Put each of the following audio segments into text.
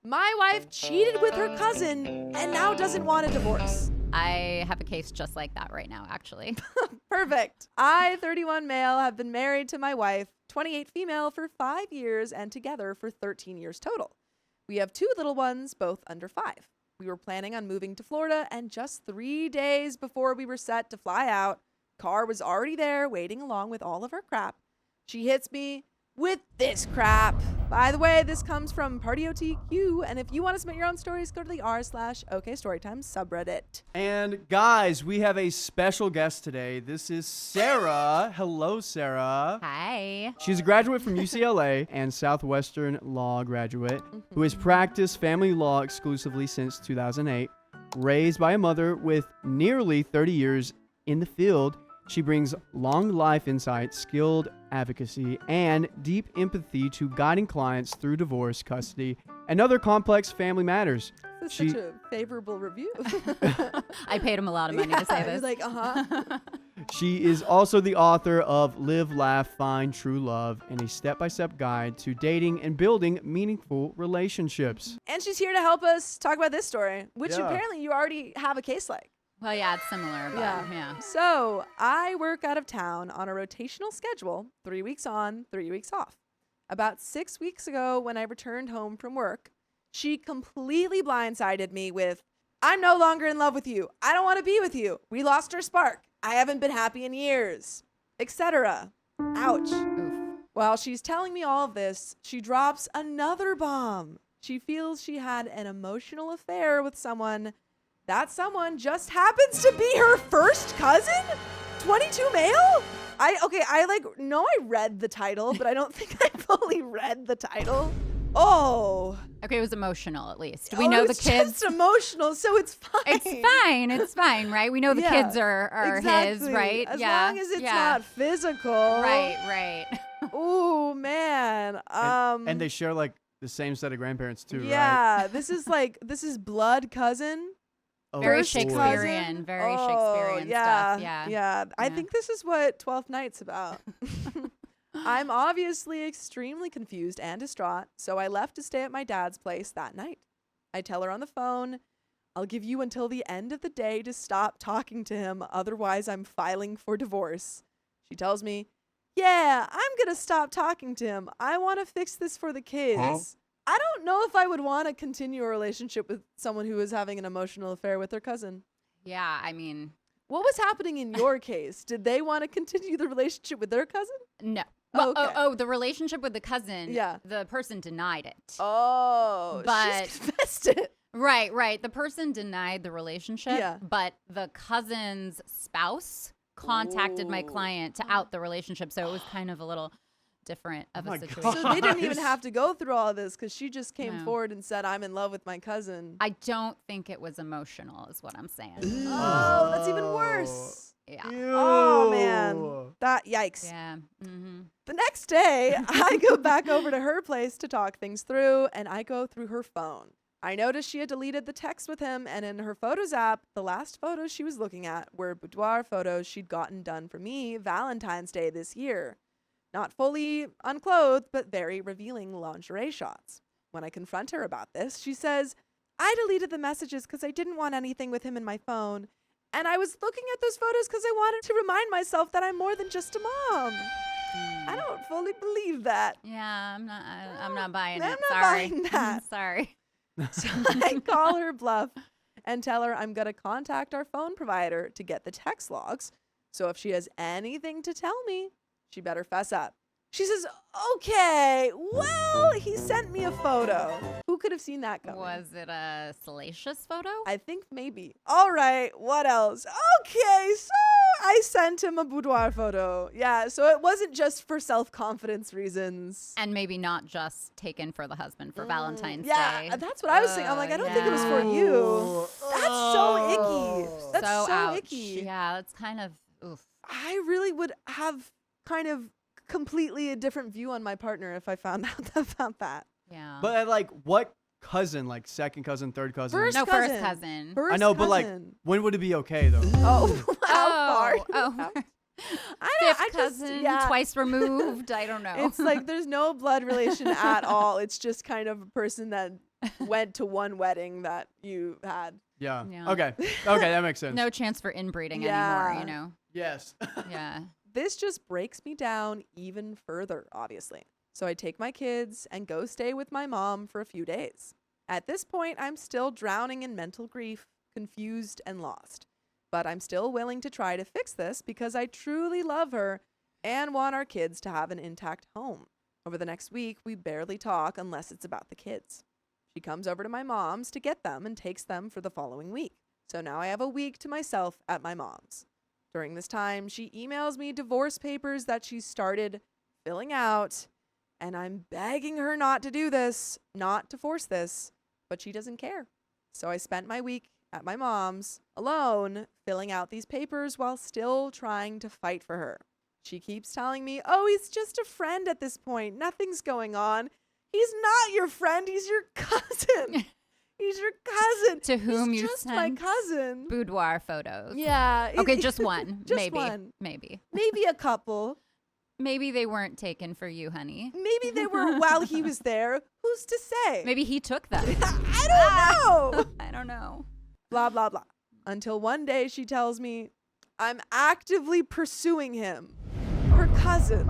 My wife cheated with her cousin and now doesn't want a divorce. I have a case just like that right now, actually. Perfect. I, 31 male, have been married to my wife, 28 female, for 5 years and together for 13 years total. We have 2 little ones, both under 5. We were planning on moving to Florida, and just 3 days before we were set to fly out, car was already there waiting along with all of our crap. She hits me with this crap. By the way, this comes from PartyOTQ, and if you want to submit your own stories, go to the r/OKStorytime subreddit. And guys, we have a special guest today. This is Sarah. Hello, Sarah. Hi. She's a graduate from UCLA and Southwestern Law graduate who has practiced family law exclusively since 2008. Raised by a mother with nearly 30 years in the field, she brings long life insight, skilled advocacy, and deep empathy to guiding clients through divorce, custody, and other complex family matters. This is such a favorable review. I paid him a lot of money to say this. He's like, She is also the author of Live, Laugh, Find True Love, and a step-by-step guide to dating and building meaningful relationships. And she's here to help us talk about this story, which Yeah. apparently you already have a case like. Well, yeah, it's similar, but yeah. So I work out of town on a rotational schedule, 3 weeks on, 3 weeks off. About 6 weeks ago, when I returned home from work, she completely blindsided me with, "I'm no longer in love with you. I don't want to be with you. We lost our spark. I haven't been happy in years," etc. Ouch. Oof. While she's telling me all of this, she drops another bomb. She feels she had an emotional affair with someone. That someone just happens to be her first cousin? 22 male? I read the title, but I don't think I fully read the title. Oh. Okay, it was emotional at least. We know the it's kids. just emotional, so it's fine. It's fine, right? We know the kids are his, right? As long as it's not physical. Right. Oh, man. And they share like the same set of grandparents too, right? Yeah, this is blood cousin. Oh, Very First Shakespearean, cousin? very Oh, Shakespearean stuff. Yeah. I think this is what 12th Night's about. I'm obviously extremely confused and distraught, so I left to stay at my dad's place that night. I tell her on the phone, "I'll give you until the end of the day to stop talking to him, otherwise I'm filing for divorce." She tells me, "Yeah, I'm gonna stop talking to him. I want to fix this for the kids." Huh? I don't know if I would want to continue a relationship with someone who is having an emotional affair with their cousin. Yeah, I mean. What was happening in your case? Did they want to continue the relationship with their cousin? No. Well, okay. the relationship with the cousin, Yeah. the person denied it. Oh, But- she confessed it. Right. The person denied the relationship, Yeah. but the cousin's spouse contacted my client to out the relationship, so it was kind of a little different of Oh a my situation. So they didn't even have to go through all of this because she just came No. forward and said, "I'm in love with my cousin." I don't think it was emotional, is what I'm saying. Oh, that's even worse. Yeah. Ew. Oh, man. Yikes. Yeah. Mm-hmm. The next day, I go back over to her place to talk things through, and I go through her phone. I noticed she had deleted the text with him, and in her Photos app, the last photos she was looking at were boudoir photos she'd gotten done for me Valentine's Day this year. Not fully unclothed, but very revealing lingerie shots. When I confront her about this, she says, "I deleted the messages because I didn't want anything with him in my phone. And I was looking at those photos because I wanted to remind myself that I'm more than just a mom." I don't fully believe that. Yeah, I'm not buying I'm it. not Sorry. buying that. Sorry. So I call her bluff and tell her I'm going to contact our phone provider to get the text logs. So if she has anything to tell me, she better fess up. She says, "Okay, well, he sent me a photo." Who could have seen that coming? Was it a salacious photo? I think maybe. All right, what else? Okay, so I sent him a boudoir photo. Yeah, so it wasn't just for self-confidence reasons. And maybe not just taken for the husband for Valentine's Day. Yeah, that's what I was saying. I'm like, I don't think it was for you. That's so icky. That's so ouch. icky. Yeah, that's kind of oof. I really would have kind of completely a different view on my partner if I found out about that. Yeah. But like, what cousin? Like second cousin, third cousin? First First cousin. cousin. First I know, but like, cousin. when would it be okay though? Oh, how far? Oh. Fifth cousin, twice removed. I don't know. It's like there's no blood relation at all. It's just kind of a person that went to one wedding that you had. Yeah. Yeah. Okay, that makes sense. No chance for inbreeding Yeah. anymore, you know? Yes. Yeah. This just breaks me down even further, obviously. So I take my kids and go stay with my mom for a few days. At this point, I'm still drowning in mental grief, confused and lost. But I'm still willing to try to fix this because I truly love her and want our kids to have an intact home. Over the next week, we barely talk unless it's about the kids. She comes over to my mom's to get them and takes them for the following week. So now I have a week to myself at my mom's. During this time, she emails me divorce papers that she started filling out, and I'm begging her not to do this, not to force this, but she doesn't care. So I spent my week at my mom's alone, filling out these papers while still trying to fight for her. She keeps telling me, oh, he's just a friend at this point. Nothing's going on. He's not your friend. He's your cousin. He's your cousin. To whom he's you just sent my cousin. boudoir photos. Yeah. Okay, just one. Just maybe. one. Maybe. Maybe a couple. Maybe they weren't taken for you, honey. Maybe they were while he was there. Who's to say? Maybe he took them. I don't know. I don't know. Blah, blah, blah. Until one day she tells me I'm actively pursuing him. Her cousin.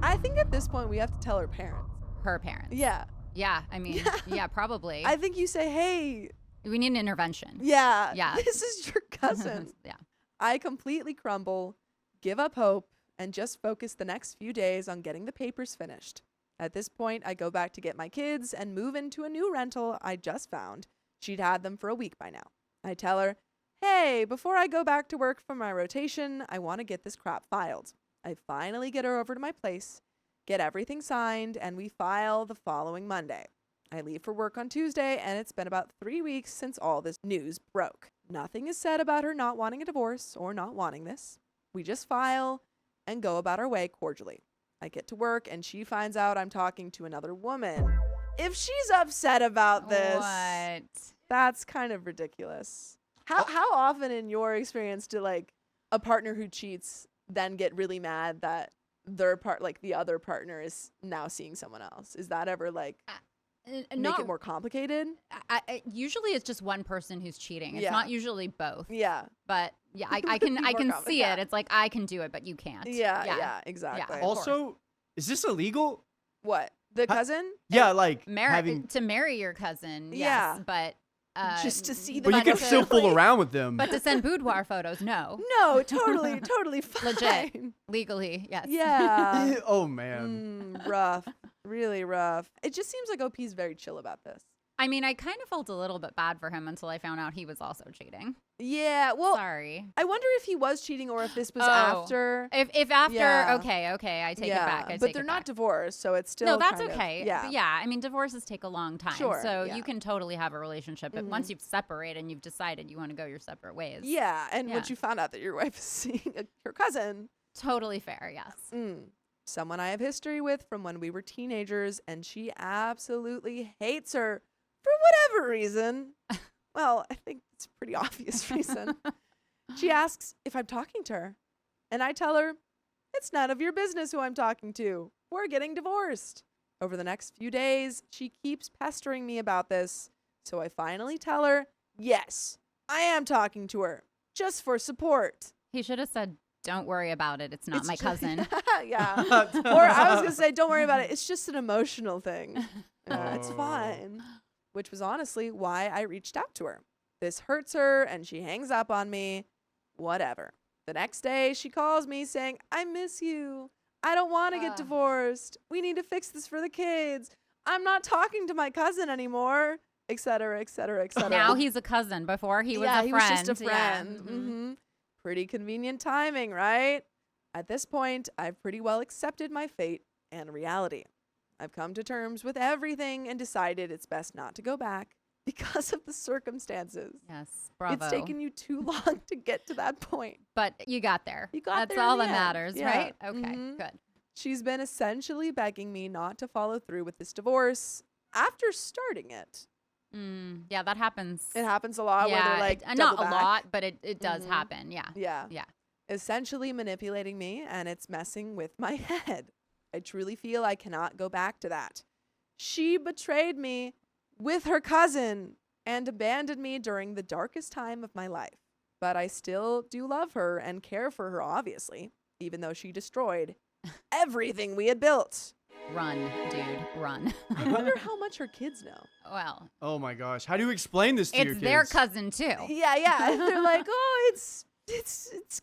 I think at this point we have to tell her parents. Her parents. Yeah. Yeah, I mean, yeah, probably. I think you say, hey. We need an intervention. Yeah. Yeah. This is your cousin. Yeah. I completely crumble, give up hope, and just focus the next few days on getting the papers finished. At this point, I go back to get my kids and move into a new rental I just found. She'd had them for a week by now. I tell her, hey, before I go back to work for my rotation, I want to get this crap filed. I finally get her over to my place, get everything signed, and we file the following Monday. I leave for work on Tuesday, and it's been about 3 weeks since all this news broke. Nothing is said about her not wanting a divorce or not wanting this. We just file and go about our way cordially. I get to work, and she finds out I'm talking to another woman. If she's upset about this, What? that's kind of ridiculous. How often in your experience do like a partner who cheats then get really mad that the other partner is now seeing someone else? Is that ever like make it more complicated? Usually it's just one person who's cheating. It's Yeah. not usually both. Yeah. But yeah, I can More see complicated. it. Yeah. It's like I can do it, but you can't. Yeah, exactly. Of Also, is this illegal? What? The cousin? Yeah, like To marry your cousin, Yeah. yes, but Just to see the But you can still fool around with them. But to send boudoir photos, no. No, totally fine. Legit. Legally, yes. Yeah. Oh man. Rough. Really rough. It just seems like OP's very chill about this. I mean, I kind of felt a little bit bad for him until I found out he was also cheating. Yeah, well, Sorry. I wonder if he was cheating or if this was Oh. after. If after, Yeah. okay, I take it back. but they're not divorced, so it's still No, that's kind of- okay. yeah. But yeah, I mean, divorces take a long time. Sure, So yeah. you can totally have a relationship. But Mhm. once you've separated and you've decided you want to go your separate ways. Yeah, and Yeah. once you found out that your wife is seeing her cousin, Totally fair, yes. someone I have history with from when we were teenagers, and she absolutely hates her for whatever reason. Well, I think it's a pretty obvious reason. She asks if I'm talking to her, and I tell her, it's none of your business who I'm talking to. We're getting divorced. Over the next few days, she keeps pestering me about this, so I finally tell her, yes, I am talking to her, just for support. He should have said, don't worry about it. It's not my ju- cousin. Yeah. Or I was going to say, don't worry about it. It's just an emotional thing. It's Oh. fine. Which was honestly why I reached out to her. This hurts her and she hangs up on me. Whatever. The next day, she calls me saying, I miss you. I don't want to get divorced. We need to fix this for the kids. I'm not talking to my cousin anymore, et cetera, et cetera, et cetera. Now he's a cousin. Before he was a friend. He was just a Yeah. friend. Mhm. Pretty convenient timing, right? At this point, I've pretty well accepted my fate and reality. I've come to terms with everything and decided it's best not to go back because of the circumstances. Yes, bravo. It's taken you too long to get to that point. But you got there. You got That's there in all the that end. matters, Yeah. right? Okay, Mhm. good. She's been essentially begging me not to follow through with this divorce after starting it. Yeah, that happens. It happens a lot where they're like, not double a back. lot, but it does Mhm. happen. Yeah. Yeah. Yeah. essentially manipulating me, and it's messing with my head. I truly feel I cannot go back to that. She betrayed me with her cousin and abandoned me during the darkest time of my life. But I still do love her and care for her, obviously, even though she destroyed everything we had built. Run, dude, run. I wonder how much her kids know. Well, Oh my gosh. How do you explain this to your it's kids? their cousin too. Yeah. They're like, oh, it's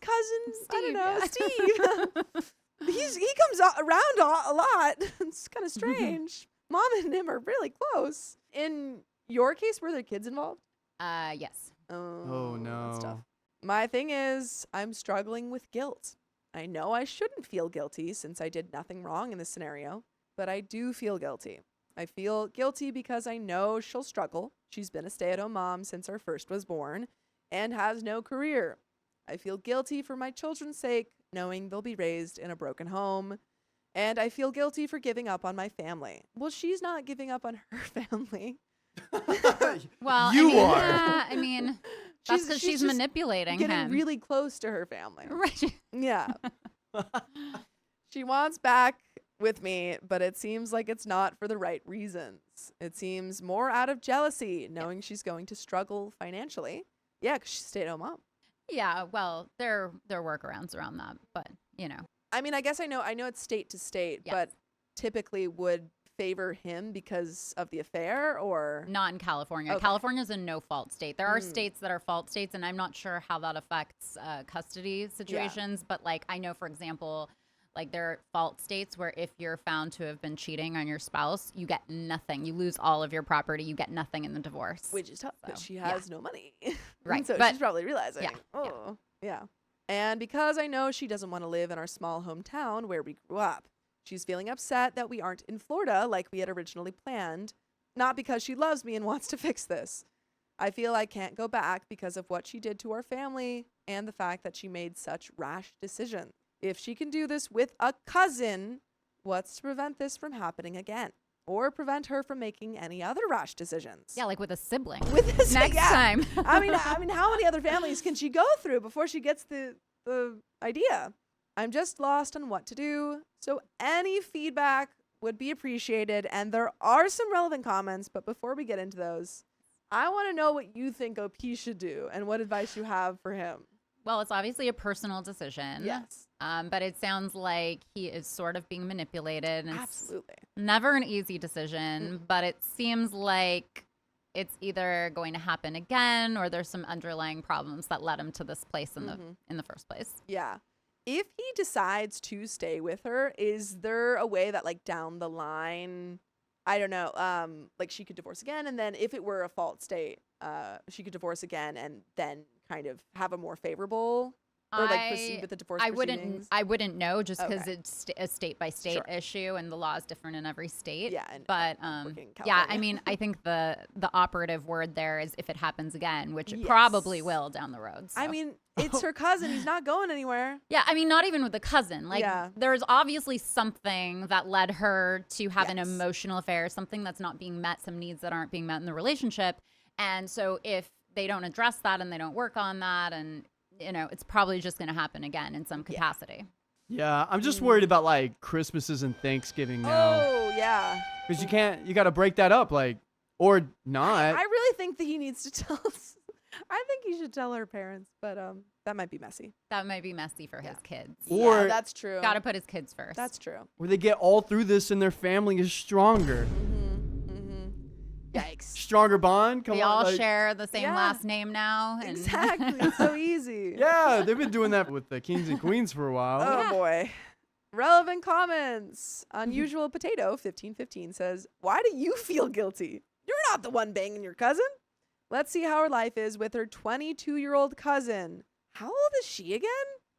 cousin, I don't know, Steve. He comes around a lot. It's kind of strange. Mom and him are really close. In your case, were there kids involved? Yes. Oh, no. That's tough. My thing is, I'm struggling with guilt. I know I shouldn't feel guilty since I did nothing wrong in this scenario, but I do feel guilty. I feel guilty because I know she'll struggle. She's been a stay-at-home mom since our first was born and has no career. I feel guilty for my children's sake, knowing they'll be raised in a broken home. And I feel guilty for giving up on my family. Well, she's not giving up on her family. Well, You are. Yeah, I mean, that's because she's just manipulating getting him. really close to her family. Right. Yeah. She wants back with me, but it seems like it's not for the right reasons. It seems more out of jealousy, knowing she's going to struggle financially. Yeah, because she's a stay-at-home mom. Yeah, well, there are workarounds around that, but you know. I mean, I guess I know it's state to state, Yes. but typically would favor him because of the affair, or Not in California. Okay. California's a no-fault state. There are states that are fault states, and I'm not sure how that affects custody situations. But like, I know, for example, like there are fault states where if you're found to have been cheating on your spouse, you get nothing. You lose all of your property. You get nothing in the divorce. which is tough because So, she has no money. Right, So but- she's probably realizing. yeah, Oh, yeah. And because I know she doesn't want to live in our small hometown where we grew up, she's feeling upset that we aren't in Florida like we had originally planned, not because she loves me and wants to fix this. I feel I can't go back because of what she did to our family and the fact that she made such rash decisions. If she can do this with a cousin, what's to prevent this from happening again? Or prevent her from making any other rash decisions? Yeah, like with a sibling. With this Next time. I mean, how many other families can she go through before she gets the idea? I'm just lost on what to do. So any feedback would be appreciated. And there are some relevant comments, but before we get into those, I want to know what you think OP should do and what advice you have for him. Well, it's obviously a personal decision. Yes, But it sounds like he is sort of being manipulated. And absolutely. It's never an easy decision, but it seems like it's either going to happen again or there's some underlying problems that led him to this place in the first place. Yeah. If he decides to stay with her, is there a way that like down the line, I don't know, like she could divorce again, and then if it were a fault state, she could divorce again and then kind of have a more favorable or like proceed with the divorce proceedings? I wouldn't know just because Okay. it's a state by state Sure. issue and the law is different in every state. Yeah, and But working in yeah, I California. mean, I think the operative word there is if it happens again, which it Yes. probably will down the road. I so. mean, it's her cousin. He's not going anywhere. Yeah, I mean, not even with the cousin. Like, Yeah. there's obviously something that led her to have an Yes. emotional affair, something that's not being met, some needs that aren't being met in the relationship. And so if they don't address that and they don't work on that, and, you know, it's probably just going to happen again in some capacity. Yeah, I'm just worried about like Christmases and Thanksgiving now. Oh, yeah. Because you got to break that up, like, or not. I really think that he needs to tell us. I think he should tell her parents, but that might be messy. That might be messy for his kids. Or- yeah, that's true. Got to put his kids first. That's true. Where they get all through this and their family is stronger. Yikes. Stronger bond? Come we on. all like- share the same Yeah. last name now. And Exactly. It's so easy. Yeah, they've been doing that with the kings and queens for a while. Oh Yeah. boy. Relevant comments. Unusual Potato 1515 says, "Why do you feel guilty? You're not the one banging your cousin." Let's see how her life is with her 22-year-old cousin. How old is she again?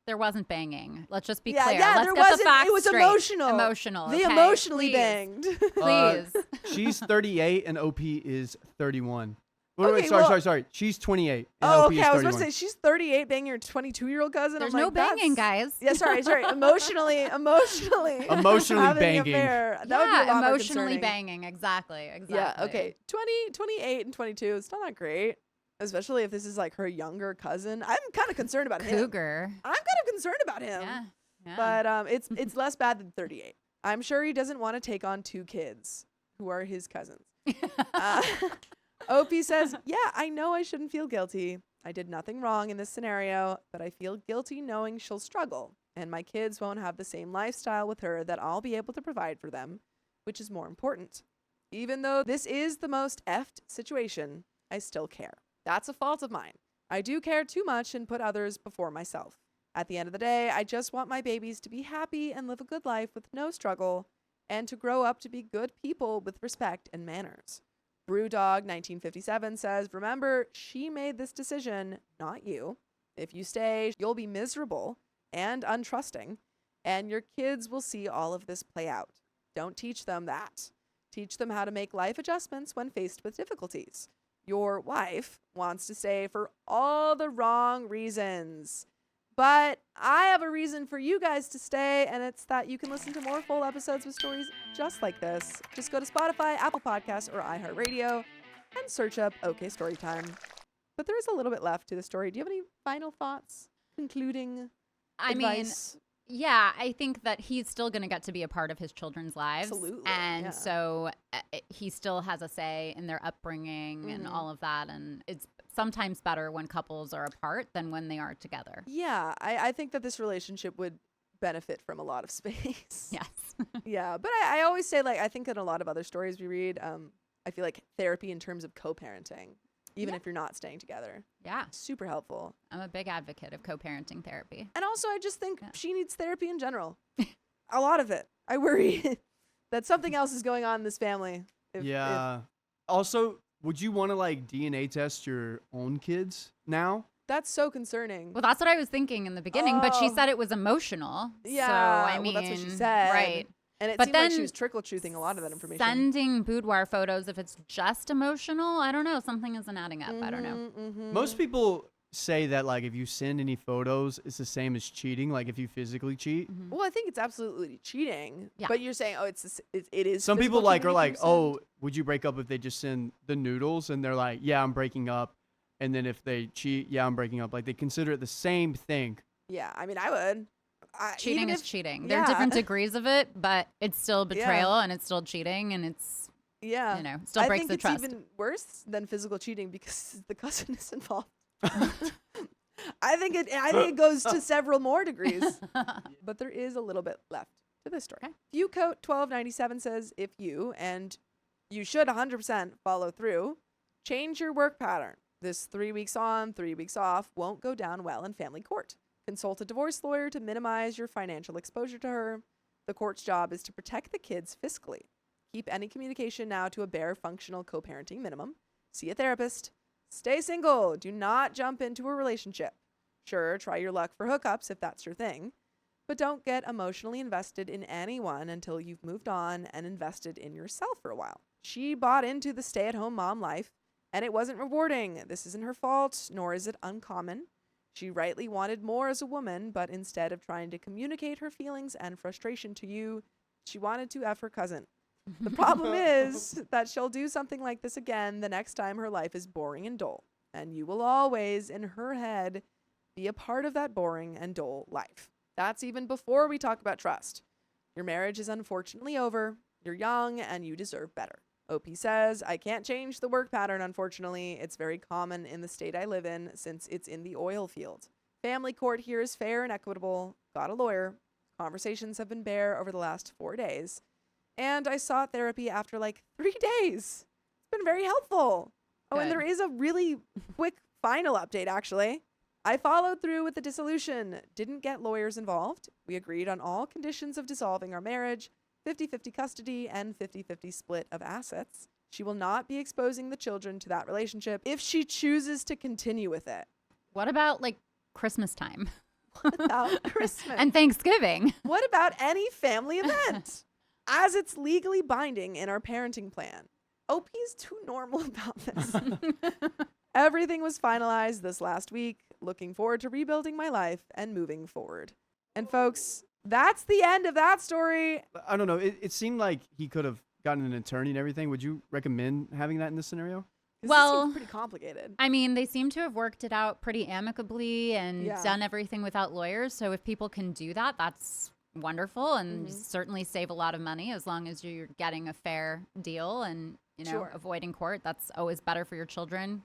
there wasn't banging. Let's just be Yeah, clear. yeah, Let's there get the wasn't. facts It was straight. emotional. Emotional. They okay? emotionally Please. banged. Please. She's 38 and OP is 31. Wait, Okay, sorry. She's 28 and Oh, OP okay. is I was 31. about to say she's 38 banging your 22-year-old cousin. There's I'm no like, banging, that's- guys. Yeah, sorry. Emotionally Emotionally having an banging. affair. That would be a lot more emotionally concerning. banging. Exactly. Yeah. Okay. 28 and 22. It's not that great. especially if this is like her younger cousin. I'm kind of concerned about him. Cougar. I'm kind of concerned about him. Yeah. Yeah. But it's less bad than 38. I'm sure he doesn't want to take on 2 kids who are his cousins. OP says, yeah, I know I shouldn't feel guilty. I did nothing wrong in this scenario, but I feel guilty knowing she'll struggle, and my kids won't have the same lifestyle with her that I'll be able to provide for them, which is more important. Even though this is the most effed situation, I still care. That's a fault of mine. I do care too much and put others before myself. At the end of the day, I just want my babies to be happy and live a good life with no struggle, and to grow up to be good people with respect and manners. Brewdog 1957 says, remember, she made this decision, not you. If you stay, you'll be miserable and untrusting, and your kids will see all of this play out. Don't teach them that. Teach them how to make life adjustments when faced with difficulties. Your wife wants to stay for all the wrong reasons. But I have a reason for you guys to stay, and it's that you can listen to more full episodes with stories just like this. Just go to Spotify, Apple Podcasts, or iHeartRadio and search up OK Storytime. But there is a little bit left to the story. Do you have any final thoughts? Concluding advice? Yeah, I think that he's still going to get to be a part of his children's lives. Absolutely. And so he still has a say in their upbringing and all of that. And it's sometimes better when couples are apart than when they are together. Yeah, I think that this relationship would benefit from a lot of space. Yes. Yeah, but I always say, like, I think in a lot of other stories we read, I feel like therapy in terms of co-parenting, even if you're not staying together. Yeah. Super helpful. I'm a big advocate of co-parenting therapy. And also, I just think she needs therapy in general. A lot of it. I worry that something else is going on in this family. Also, would you want to like DNA test your own kids now? That's so concerning. Well, that's what I was thinking in the beginning, but she said it was emotional. Yeah, so, I mean, well, that's what she said. Right. And it But seemed like she then was trickle-truthing a lot of that information. Sending boudoir photos, if it's just emotional, I don't know. Something isn't adding up. I don't know. Most people say that like if you send any photos, it's the same as cheating. Like if you physically cheat. Well, I think it's absolutely cheating. Yeah. But you're saying, oh, it is. Some physical people like cheating are if like, you send- oh, would you break up if they just send the noodles? And they're like, yeah, I'm breaking up. And then if they cheat, yeah, I'm breaking up. Like they consider it the same thing. Yeah, I mean, I would. Cheating is cheating. There are different degrees of it, but it's still betrayal and it's still cheating and it's, Yeah. you know, still breaks the trust. I think it's even worse than physical cheating because the cousin is involved. I think it goes to several more degrees. But there is a little bit left to this story. Okay. Viewcoat 1297 says, if you, and you should 100% follow through, change your work pattern. This 3 weeks on, 3 weeks off won't go down well in family court. Consult a divorce lawyer to minimize your financial exposure to her. The court's job is to protect the kids fiscally. Keep any communication now to a bare functional co-parenting minimum. See a therapist. Stay single. Do not jump into a relationship. Sure, try your luck for hookups if that's your thing, but don't get emotionally invested in anyone until you've moved on and invested in yourself for a while. She bought into the stay-at-home mom life, and it wasn't rewarding. This isn't her fault, nor is it uncommon. She rightly wanted more as a woman, but instead of trying to communicate her feelings and frustration to you, she wanted to F her cousin. The problem is that she'll do something like this again the next time her life is boring and dull, and you will always, in her head, be a part of that boring and dull life. That's even before we talk about trust. Your marriage is unfortunately over. You're young, and you deserve better. OP says, I can't change the work pattern, unfortunately. It's very common in the state I live in since it's in the oil field. Family court here is fair and equitable. Got a lawyer. Conversations have been bare over the last 4 days. And I sought therapy after like 3 days. It's been very helpful. Oh, and Good. there is a really quick final update, actually. I followed through with the dissolution. Didn't get lawyers involved. We agreed on all conditions of dissolving our marriage. 50-50 custody and 50-50 split of assets. She will not be exposing the children to that relationship if she chooses to continue with it. What about like Christmas time? What about Christmas? And Thanksgiving? What about any family event? As it's legally binding in our parenting plan. OP's too normal about this. Everything was finalized this last week. Looking forward to rebuilding my life and moving forward. And folks, that's the end of that story. I don't know. It seemed like he could have gotten an attorney and everything. Would you recommend having that in this scenario? This Well, seems pretty complicated. I mean, they seem to have worked it out pretty amicably and Yeah. done everything without lawyers. So if people can do that, that's wonderful, and certainly save a lot of money as long as you're getting a fair deal and, Sure. avoiding court. That's always better for your children.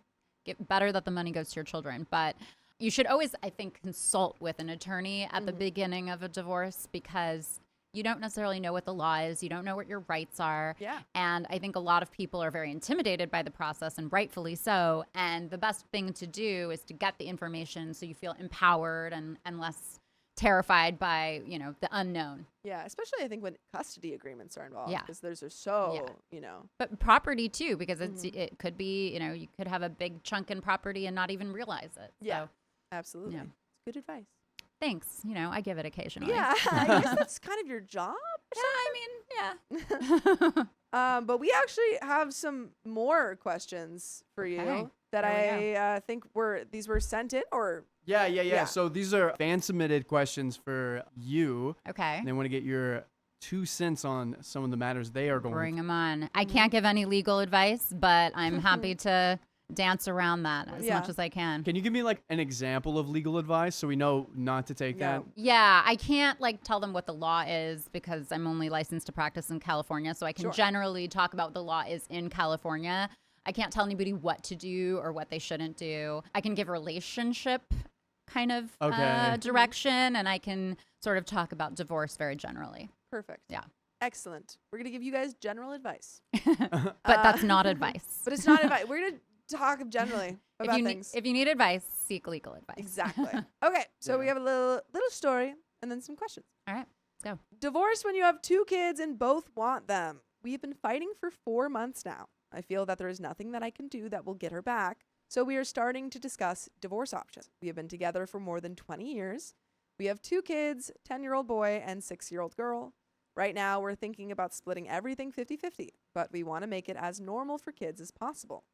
Better that the money goes to your children. But you should always, I think, consult with an attorney at the beginning of a divorce, because you don't necessarily know what the law is. You don't know what your rights are. Yeah. And I think a lot of people are very intimidated by the process, and rightfully so. And the best thing to do is to get the information so you feel empowered and less terrified by, the unknown. Yeah, especially I think when custody agreements are involved. Yeah. Because those are so, But property too, because it could be, you could have a big chunk in property and not even realize it. Yeah. So, absolutely. Yeah. It's good advice. thanks. I give it occasionally. Yeah, I guess that's kind of your job. Yeah. But we actually have some more questions for you Okay. that There we I think these were sent in, or Yeah. Yeah. So these are fan submitted questions for you. Okay. And they want to get your 2 cents on some of the matters they are going Bring through. them on. I can't give any legal advice, but I'm happy to dance around that as Yeah. much as I can. Can you give me like an example of legal advice so we know not to take that? Yeah, I can't tell them what the law is because I'm only licensed to practice in California. So I can Sure. generally talk about what the law is in California. I can't tell anybody what to do or what they shouldn't do. I can give relationship kind of Okay. direction, and I can sort of talk about divorce very generally. Perfect. Yeah. Excellent. We're gonna give you guys general advice, But that's not advice. but it's not advice. We're gonna talk generally about things. If you need advice, seek legal advice. Exactly. Okay, so we Yeah. have a little story and then some questions. All right, let's go. Divorce when you have 2 kids and both want them. We've been fighting for 4 months now. I feel that there is nothing that I can do that will get her back. So we are starting to discuss divorce options. We have been together for more than 20 years. We have 2 kids, 10-year-old boy and 6-year-old girl. Right now, we're thinking about splitting everything 50-50, but we want to make it as normal for kids as possible.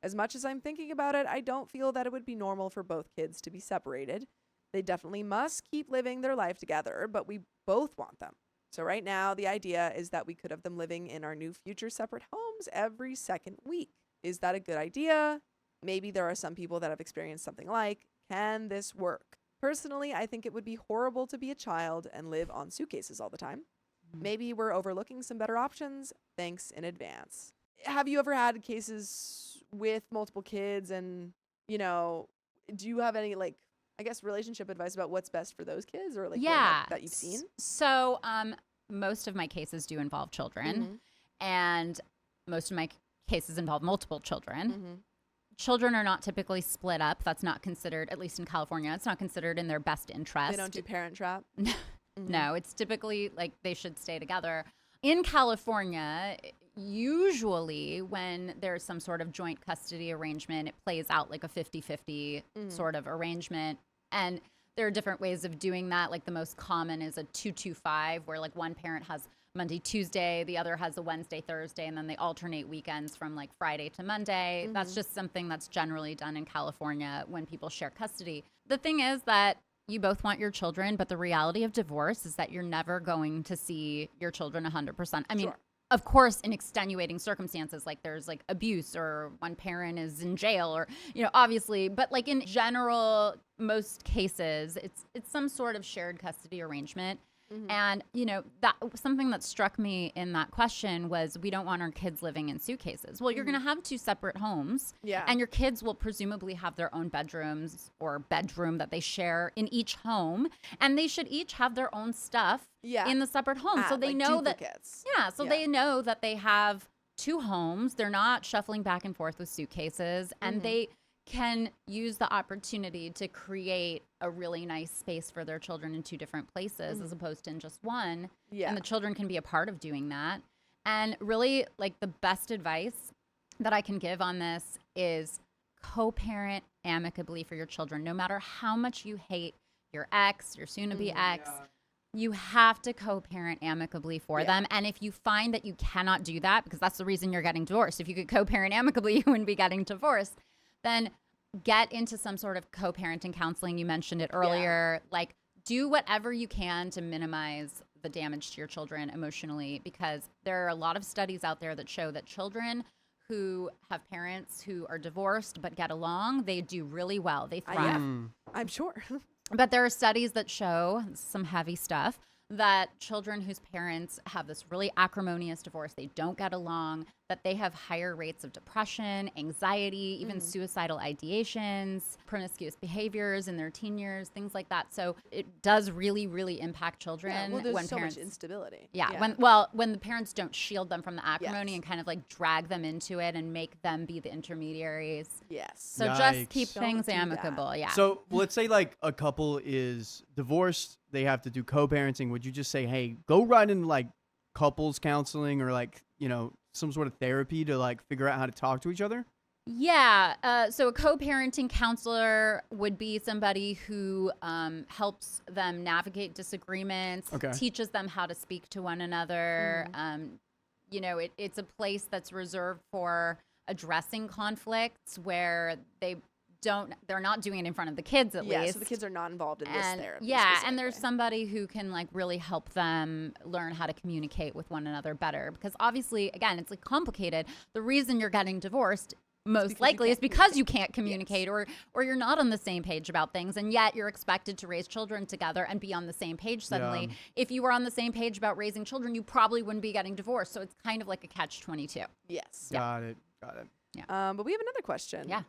As much as I'm thinking about it, I don't feel that it would be normal for both kids to be separated. They definitely must keep living their life together, but we both want them. So right now, the idea is that we could have them living in our new future separate homes every second week. Is that a good idea? Maybe there are some people that have experienced something like, can this work? Personally, I think it would be horrible to be a child and live on suitcases all the time. Maybe we're overlooking some better options. Thanks in advance. Have you ever had cases with multiple kids and, do you have any relationship advice about what's best for those kids or that you've seen? So most of my cases do involve children, Mm-hmm. and most of my cases involve multiple children. Mm-hmm. Children are not typically split up. That's not considered, at least in California, it's not considered in their best interest. They don't do Parent Trap? No, it's typically they should stay together. In California, usually when there's some sort of joint custody arrangement, it plays out like a 50-50 sort of arrangement. And there are different ways of doing that. Like the most common is a 2-2-5, where one parent has Monday, Tuesday, the other has a Wednesday, Thursday, and then they alternate weekends from Friday to Monday. That's just something that's generally done in California when people share custody. The thing is that you both want your children, but the reality of divorce is that you're never going to see your children 100%. I mean, Sure. of course, in extenuating circumstances, there's abuse or one parent is in jail or, obviously, but in general, most cases, it's some sort of shared custody arrangement. And, that something that struck me in that question was, we don't want our kids living in suitcases. Well, you're going to have 2 separate homes. Yeah. And your kids will presumably have their own bedrooms or bedroom that they share in each home. And they should each have their own stuff in the separate home. So they know duplicates. they know that they have 2 homes. They're not shuffling back and forth with suitcases. And they can use the opportunity to create a really nice space for their children in 2 different places as opposed to in just one. Yeah. And the children can be a part of doing that. And really, the best advice that I can give on this is co-parent amicably for your children. No matter how much you hate your ex, your soon-to-be ex, you have to co-parent amicably for them. And if you find that you cannot do that, because that's the reason you're getting divorced, if you could co-parent amicably, you wouldn't be getting divorced, then get into some sort of co-parenting counseling. You mentioned it earlier. Do whatever you can to minimize the damage to your children emotionally, because there are a lot of studies out there that show that children who have parents who are divorced but get along, they do really well. They thrive. I'm sure. But there are studies that show some heavy stuff that children whose parents have this really acrimonious divorce, they don't get along, that they have higher rates of depression, anxiety, even suicidal ideations, promiscuous behaviors in their teen years, things like that. So it does really, really impact children Well, there's when so parents much instability. Yeah, when the parents don't shield them from the acrimony and kind of like drag them into it and make them be the intermediaries. Yes. So just Yikes. keep Don't things do that. amicable. Yeah. So let's say like a couple is divorced, they have to do co-parenting. Would you just say, hey, go right into like couples counseling or like, you know, some sort of therapy to like figure out how to talk to each other? Yeah. So a co-parenting counselor would be somebody who helps them navigate disagreements, Okay. teaches them how to speak to one another. You know, it's a place that's reserved for addressing conflicts where they're not doing it in front of the kids at least. So the kids are not involved in this therapy. Yeah, and there's specifically. somebody who can like really help them learn how to communicate with one another better. Because obviously, again, it's like complicated. The reason you're getting divorced most likely is because you can't communicate or you're not on the same page about things, and yet you're expected to raise children together and be on the same page suddenly. Yeah. If you were on the same page about raising children, you probably wouldn't be getting divorced. So it's kind of like a catch-22. Yes. Got it. But we have another question. Yeah.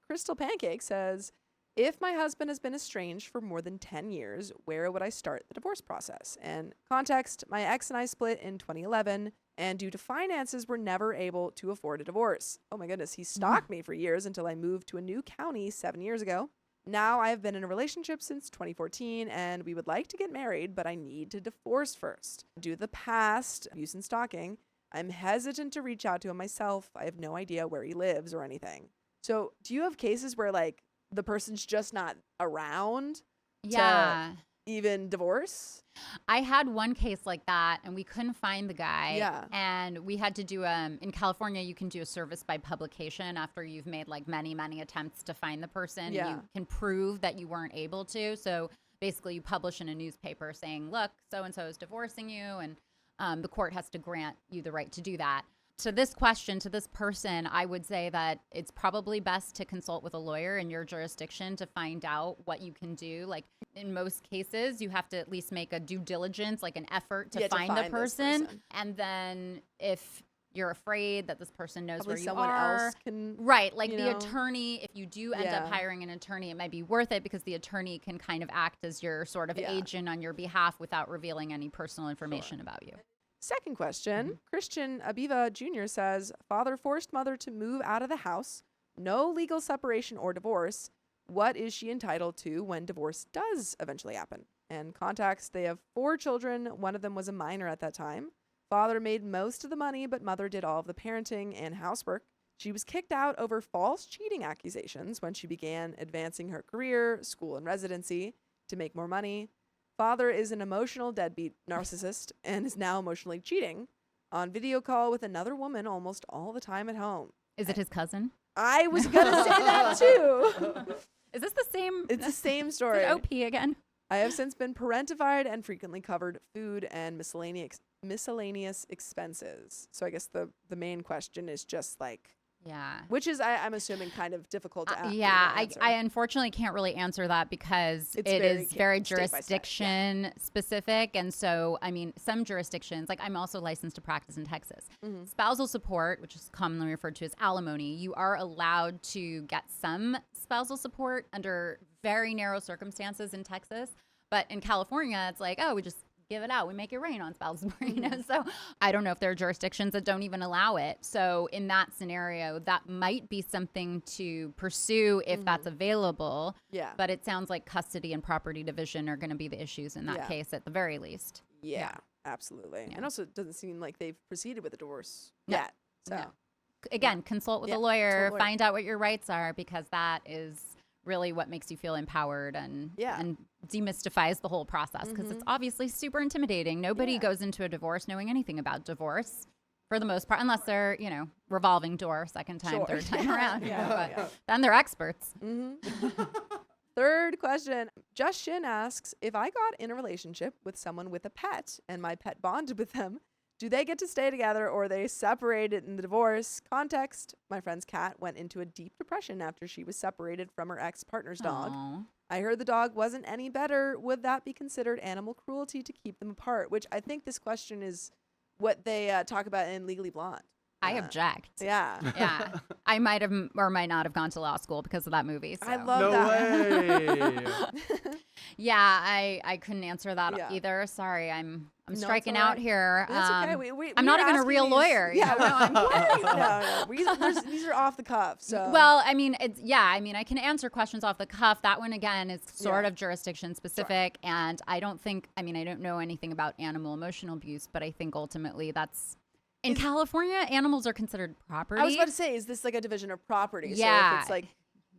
Crystal Pancake says, if my husband has been estranged for more than 10 years, where would I start the divorce process? And context, my ex and I split in 2011, and due to finances, we're never able to afford a divorce. Oh my goodness, he stalked me for years until I moved to a new county 7 years ago. Now I have been in a relationship since 2014, and we would like to get married, but I need to divorce first. Due to the past abuse and stalking, I'm hesitant to reach out to him myself. I have no idea where he lives or anything. So do you have cases where like the person's just not around Yeah. to even divorce? I had one case like that, and we couldn't find the guy. Yeah. And we had to do in California, you can do a service by publication after you've made like many, many attempts to find the person. Yeah. You can prove that you weren't able to. So basically, you publish in a newspaper saying, "Look, so and so is divorcing you," and the court has to grant you the right to do that. To this question, to this person, I would say that it's probably best to consult with a lawyer in your jurisdiction to find out what you can do. Like in most cases, you have to at least make a due diligence, like an effort to find the this person. And then if you're afraid that this person knows Probably where you someone are. else can, Right. Like you the know. attorney, if you do end up hiring an attorney, it might be worth it because the attorney can kind of act as your sort of agent on your behalf without revealing any personal information about you. Second question, Christian Abiva Jr. says, father forced mother to move out of the house, no legal separation or divorce. What is she entitled to when divorce does eventually happen? And context, they have 4 children. One of them was a minor at that time. Father made most of the money, but mother did all of the parenting and housework. She was kicked out over false cheating accusations when she began advancing her career, school, and residency to make more money. Father is an emotional deadbeat narcissist and is now emotionally cheating on video call with another woman almost all the time at home. Is it his cousin? I was going to say that too. Is this the same? It's the same Is story. it OP again? I have since been parentified and frequently covered food and miscellaneous expenses. So I guess the main question is just like, Yeah. which is, I'm assuming, kind of difficult to answer. I unfortunately can't really answer that because It's it very is very state by state, jurisdiction specific. And so, I mean, some jurisdictions, like I'm also licensed to practice in Texas. Spousal support, which is commonly referred to as alimony, you are allowed to get some spousal support under very narrow circumstances in Texas. But in California, it's like, oh, we just give it out. We make it rain on spousal support, you know? So I don't know if there are jurisdictions that don't even allow it. So in that scenario, that might be something to pursue if that's available. Yeah. But it sounds like custody and property division are going to be the issues in that case at the very least. Yeah, absolutely. Yeah. And also, it doesn't seem like they've proceeded with the divorce No. yet. So, No. Again, consult with Yeah, a lawyer, consult a lawyer. find out what your rights are, because that is really what makes you feel empowered and demystifies the whole process, because it's obviously super intimidating. Nobody goes into a divorce knowing anything about divorce for the most part, unless they're, you know, revolving door, second time, third time around. You know, but then they're experts. Third question. Justin asks, if I got in a relationship with someone with a pet and my pet bonded with them, Do they get to stay together or are they separated in the divorce? Context, my friend's cat went into a deep depression after she was separated from her ex-partner's dog. Aw. I heard the dog wasn't any better. Would that be considered animal cruelty to keep them apart? Which I think this question is what they talk about in Legally Blonde. I object. Yeah. Yeah. I might have or might not have gone to law school because of that movie. So. I love No that. way. Yeah, I couldn't answer that Yeah. either. Sorry, I'm it's striking all out right. here. That's okay. We I'm not were even a asking real these- lawyer. Yeah, You know? I'm no. These are off the cuff. So Well, I mean, I can answer questions off the cuff. That one again is sort Yeah. of jurisdiction specific, and I don't know anything about animal emotional abuse, but I think ultimately that's in California, animals are considered property. I was about to say, is this like a division of property? Yeah. So if it's like,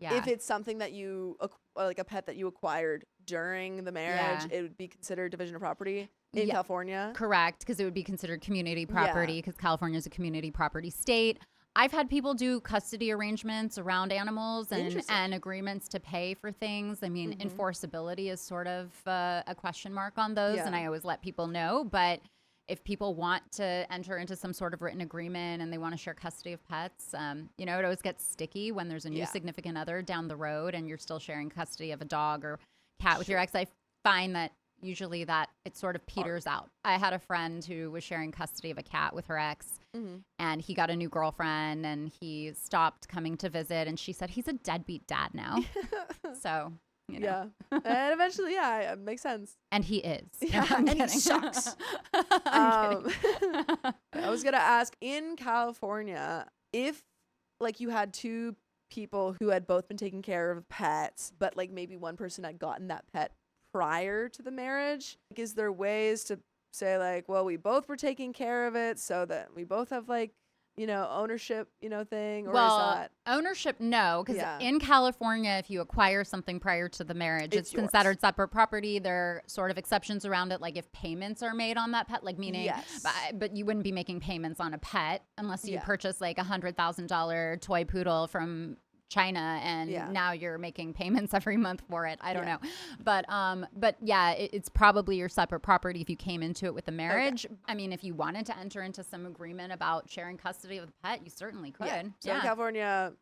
Yeah. if it's something that you like a pet that you acquired during the marriage, it would be considered division of property in Yeah. California. Correct, because it would be considered community property because California is a community property state. I've had people do custody arrangements around animals and agreements to pay for things. I mean, enforceability is sort of a question mark on those, Yeah. and I always let people know. But if people want to enter into some sort of written agreement and they want to share custody of pets, it always gets sticky when there's a new significant other down the road and you're still sharing custody of a dog or cat with your ex. I find that usually that it sort of peters out. I had a friend who was sharing custody of a cat with her ex, and he got a new girlfriend and he stopped coming to visit, and she said he's a deadbeat dad now. So, you know. Yeah. And eventually, it makes sense. And he is. Yeah, I'm and he kidding. sucks. I'm kidding. I was going to ask, in California, if like you had two people who had both been taking care of pets, but like maybe one person had gotten that pet prior to the marriage, like, is there ways to say like, well, we both were taking care of it so that we both have like, ownership, thing? Or Well, is that ownership, no, because Yeah. in California, if you acquire something prior to the marriage, It's it's yours. considered separate property. There are sort of exceptions around it, like if payments are made on that pet, like meaning, Yes. but you wouldn't be making payments on a pet unless you Yeah. purchase like $100,000 toy poodle from China, and now you're making payments every month for it. I don't know, but yeah, it's probably your separate property if you came into it with the marriage. Okay. I mean, if you wanted to enter into some agreement about sharing custody of the pet, you certainly could. Yeah. So in California,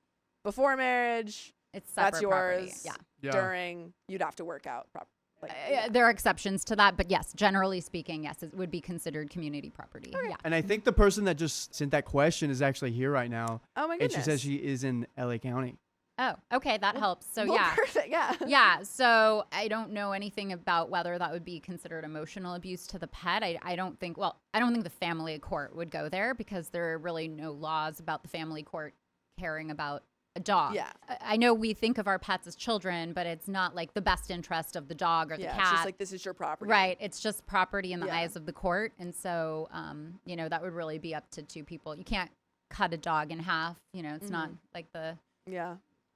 before marriage, it's separate that's yours. property. Yeah. During, you'd have to work out properly. There are exceptions to that, but yes, generally speaking, yes, it would be considered community property. Okay. Yeah. And I think the person that just sent that question is actually here right now. Oh my And goodness. she says she is in LA County. Oh, okay, that helps. So Well, yeah. perfect. Yeah. Yeah, so I don't know anything about whether that would be considered emotional abuse to the pet. I don't think the family court would go there because there are really no laws about the family court caring about a dog. Yeah. I know we think of our pets as children, but it's not like the best interest of the dog or the cat. It's just like, this is your property. Right. It's just property in the Yeah. eyes of the court. And so, that would really be up to two people. You can't cut a dog in half. It's not like the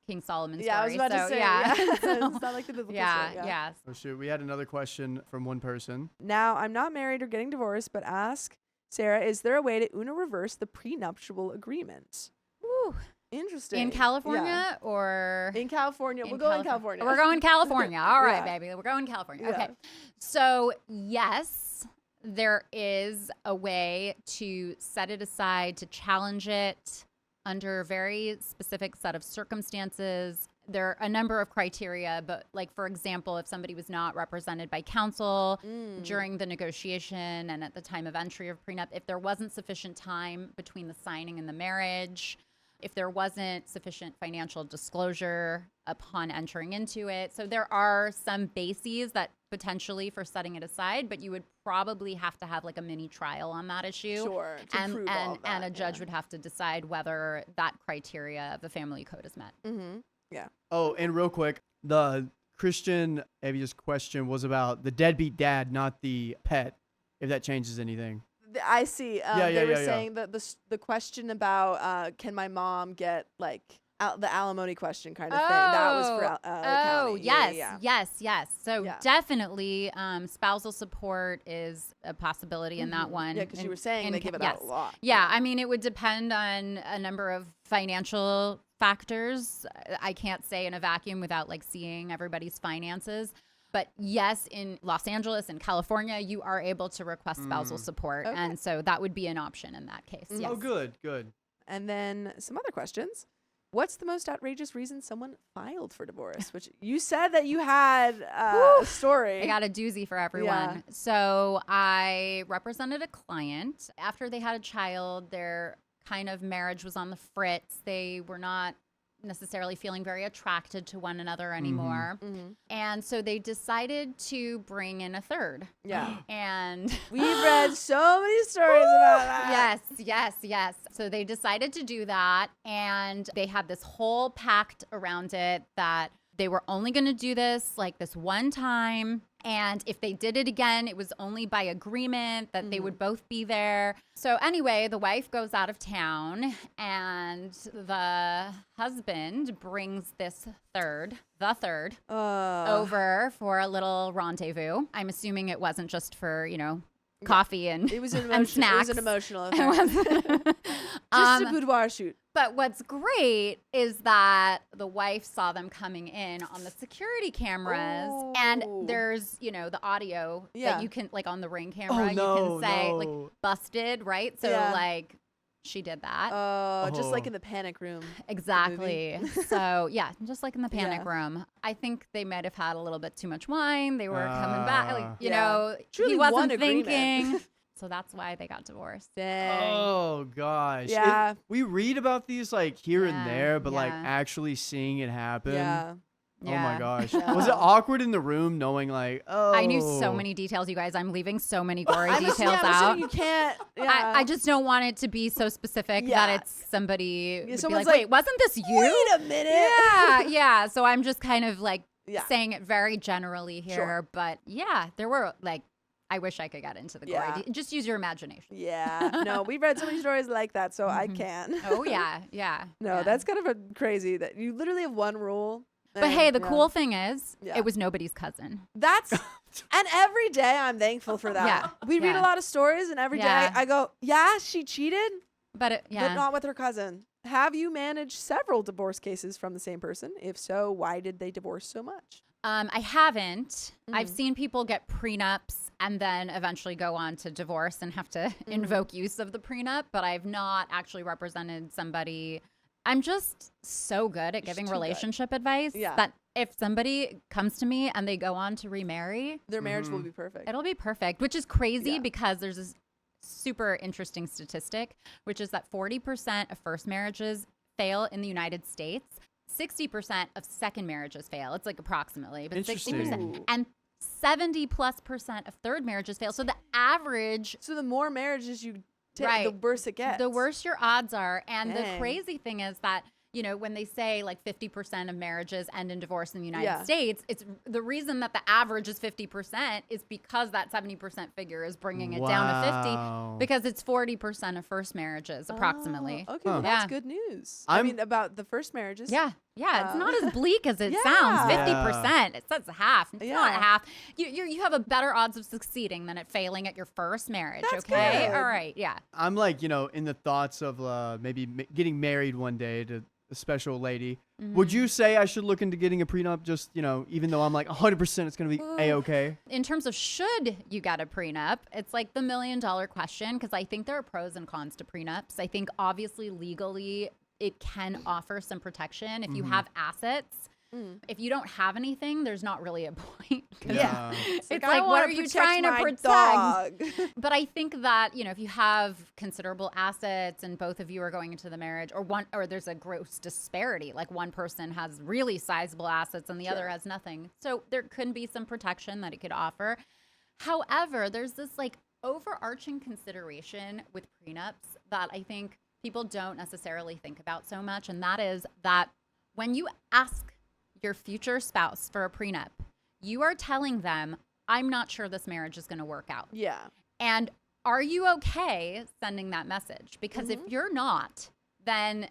King Solomon story. I was about to say. Yeah. It's not like the biblical story. Yeah. Oh, shoot. We had another question from one person. Now, I'm not married or getting divorced, but ask Sarah, is there a way to Uno reverse the prenuptial agreement? Woo. Interesting. In California or? In California. We'll go in California. We're going California. All right, Yeah. baby. We're going California. Yeah. Okay. So, yes, there is a way to set it aside, to challenge it under a very specific set of circumstances. There are a number of criteria, but like, for example, if somebody was not represented by counsel during the negotiation and at the time of entry of prenup, if there wasn't sufficient time between the signing and the marriage, if there wasn't sufficient financial disclosure upon entering into it. So there are some bases that potentially for setting it aside, but you would probably have to have like a mini trial on that issue. Sure. To prove all of that, and a judge would have to decide whether that criteria of the family code is met. Mm-hmm. Yeah. Oh, and real quick, the Christian Avia's question was about the deadbeat dad, not the pet, if that changes anything. I see. They were yeah. saying that the question about can my mom get like the alimony question kind of thing. That was for county. Yes. So definitely spousal support is a possibility in that one. Yeah, because you were saying they give it out a lot. Yeah, I mean, it would depend on a number of financial factors. I can't say in a vacuum without like seeing everybody's finances. But yes, in Los Angeles and California, you are able to request spousal support. Okay. And so that would be an option in that case. Yes. Oh, good. And then some other questions. What's the most outrageous reason someone filed for divorce? Which you said that you had a story. I got a doozy for everyone. Yeah. So I represented a client. After they had a child, their kind of marriage was on the fritz. They were not necessarily feeling very attracted to one another anymore. And so they decided to bring in a third. Yeah. And we've read so many stories about that. Yes. So they decided to do that. And they had this whole pact around it that they were only going to do this like this one time. And if they did it again, it was only by agreement that they would both be there. So anyway, the wife goes out of town and the husband brings the third, over for a little rendezvous. I'm assuming it wasn't just for, coffee and, It was an and snacks. It was an emotional affair. Just a boudoir shoot. But what's great is that the wife saw them coming in on the security cameras, and there's, the audio that you can, like on the Ring camera, you can say, like, busted, right? So, like, she did that. Just like in the panic room. Exactly. So, yeah, just like in the panic room. I think they might have had a little bit too much wine. They were coming back, like, Truly he one wasn't agreement. thinking. So that's why they got divorced. Dang. Oh gosh. Yeah. We read about these like here and Yeah, there, but like yeah. actually seeing it happen. Yeah. Oh my Yeah. gosh. Yeah. Was it awkward in the room knowing like, oh. I knew so many details, you guys. I'm leaving so many gory I'm details assuming out. you can't. Yeah. I just don't want it to be so specific Yeah. that it's somebody would be someone's like, like, wait, wasn't this you? Wait a minute. Yeah. So I'm just kind of like Yeah. saying it very generally here. Sure. But yeah, there were like, I wish I could get into the gory. Yeah. Just use your imagination. Yeah. No, we've read so many stories like that, so I can. Oh, yeah. No, yeah. that's kind of a crazy that you literally have one rule. But and, hey, the yeah. cool thing is, Yeah. it was nobody's cousin. That's and every day I'm thankful for that. Yeah. We read Yeah. a lot of stories, and every day Yeah. I go, yeah, she cheated, But but not with her cousin. Have you managed several divorce cases from the same person? If so, why did they divorce so much? I haven't. I've Mm-hmm. seen people get prenups and then eventually go on to divorce and have to Mm-hmm. invoke use of the prenup, but I've not actually represented somebody. I'm just so good at giving too good. relationship advice Yeah. that if somebody comes to me and they go on to remarry, Their marriage will be perfect. it'll be perfect, which is crazy Yeah. because there's this super interesting statistic, which is that 40% of first marriages fail in the United States. 60% of second marriages fail. It's like approximately, but 60%. Interesting. And 70+% of third marriages fail. So the average, So the more marriages you take, Right. the worse it gets. the worse your odds are. And the Dang. crazy thing is that, when they say like 50% of marriages end in divorce in the United Yeah. States, it's the reason that the average is 50% is because that 70% figure is bringing it down to 50 Wow. because it's 40% of first marriages approximately. Oh, okay, well, that's Yeah. good news. I I'm- mean, about the first marriages. Yeah, it's not as bleak as it Yeah. sounds. Yeah. 50%. It says half. It's not Yeah. half. You have a better odds of succeeding than at failing at your first marriage. That's Okay, good. all right, yeah. I'm like, in the thoughts of maybe getting married one day to a special lady. Mm-hmm. Would you say I should look into getting a prenup just, even though I'm like 100% it's going to be A-okay? In terms of should you get a prenup, it's like the $1 million question because I think there are pros and cons to prenups. I think obviously legally it can offer some protection if you have assets. If you don't have anything, there's not really a point. 'Cause Yeah. It's I like, what wanna are you protect trying to my protect? dog. But I think that, if you have considerable assets and both of you are going into the marriage or there's a gross disparity, like one person has really sizable assets and the other has nothing. So there could be some protection that it could offer. However, there's this like overarching consideration with prenups that I think people don't necessarily think about so much. And that is that when you ask your future spouse for a prenup, you are telling them, I'm not sure this marriage is going to work out. Yeah. And are you okay sending that message? Because if you're not, then,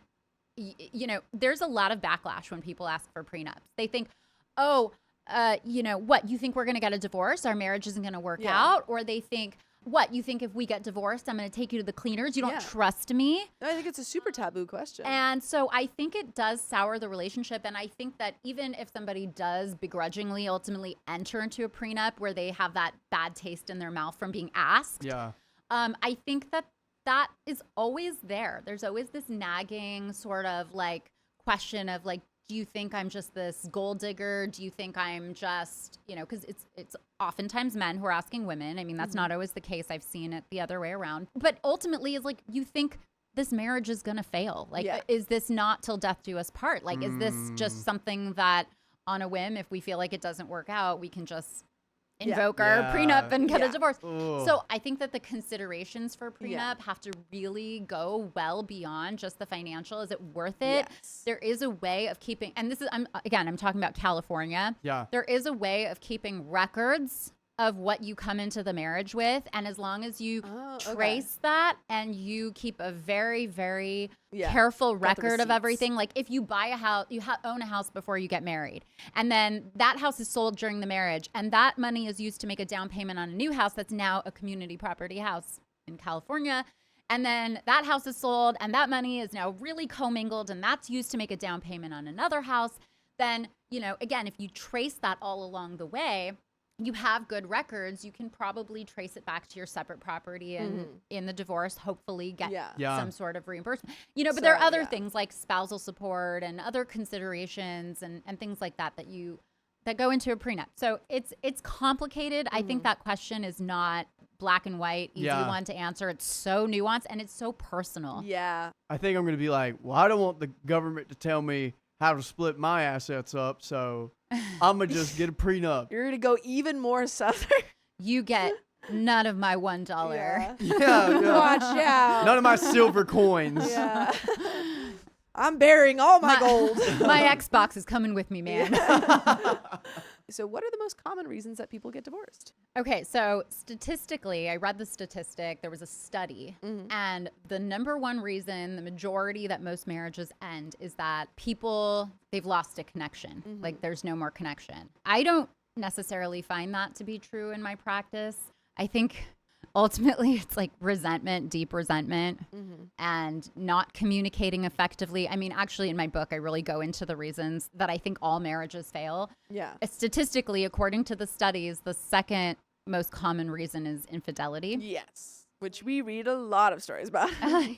there's a lot of backlash when people ask for prenups. They think, what, you think we're going to get a divorce? Our marriage isn't going to work Yeah. out? Or they think, what, you think if we get divorced, I'm going to take you to the cleaners? You don't Yeah. trust me? I think it's a super taboo question. And so I think it does sour the relationship. And I think that even if somebody does begrudgingly ultimately enter into a prenup where they have that bad taste in their mouth from being asked, Yeah. I think that is always there. There's always this nagging sort of like question of like, do you think I'm just this gold digger? Do you think I'm just, because it's oftentimes men who are asking women. I mean, that's not always the case. I've seen it the other way around. But ultimately, it's like, you think this marriage is going to fail. Like, is this not till death do us part? Like, is this just something that on a whim, if we feel like it doesn't work out, we can just invoke our prenup and get a divorce? Ugh. So I think that the considerations for prenup have to really go well beyond just the financial. Is it worth it? Yes. There is a way of keeping, and this is, I'm talking about California. Yeah. There is a way of keeping records of what you come into the marriage with. And as long as you trace that and you keep a very, very careful record of everything. Like if you buy a house, you own a house before you get married. And then that house is sold during the marriage. And that money is used to make a down payment on a new house that's now a community property house in California. And then that house is sold and that money is now really commingled and that's used to make a down payment on another house. Then, again, if you trace that all along the way, you have good records, you can probably trace it back to your separate property and in the divorce, hopefully get some sort of reimbursement. But there are other things like spousal support and other considerations and things like that that go into a prenup. So it's complicated. I think that question is not black and white, easy one to answer. It's so nuanced and it's so personal. Yeah. I think I'm going to be like, well, I don't want the government to tell me how to split my assets up, so I'm going to just get a prenup. You're going to go even more southern. You get none of my $1. Yeah. Watch out. None of my silver coins. Yeah. I'm burying all my gold. My Xbox is coming with me, man. So what are the most common reasons that people get divorced? Okay, so statistically, I read the statistic. There was a study, and the number one reason, the majority that most marriages end is that they've lost a connection. Like there's no more connection. I don't necessarily find that to be true in my practice. I think ultimately it's like resentment, deep resentment, and not communicating effectively. I mean, actually in my book, I really go into the reasons that I think all marriages fail. Yeah. Statistically, according to the studies, the second most common reason is infidelity. Yes. Which we read a lot of stories about.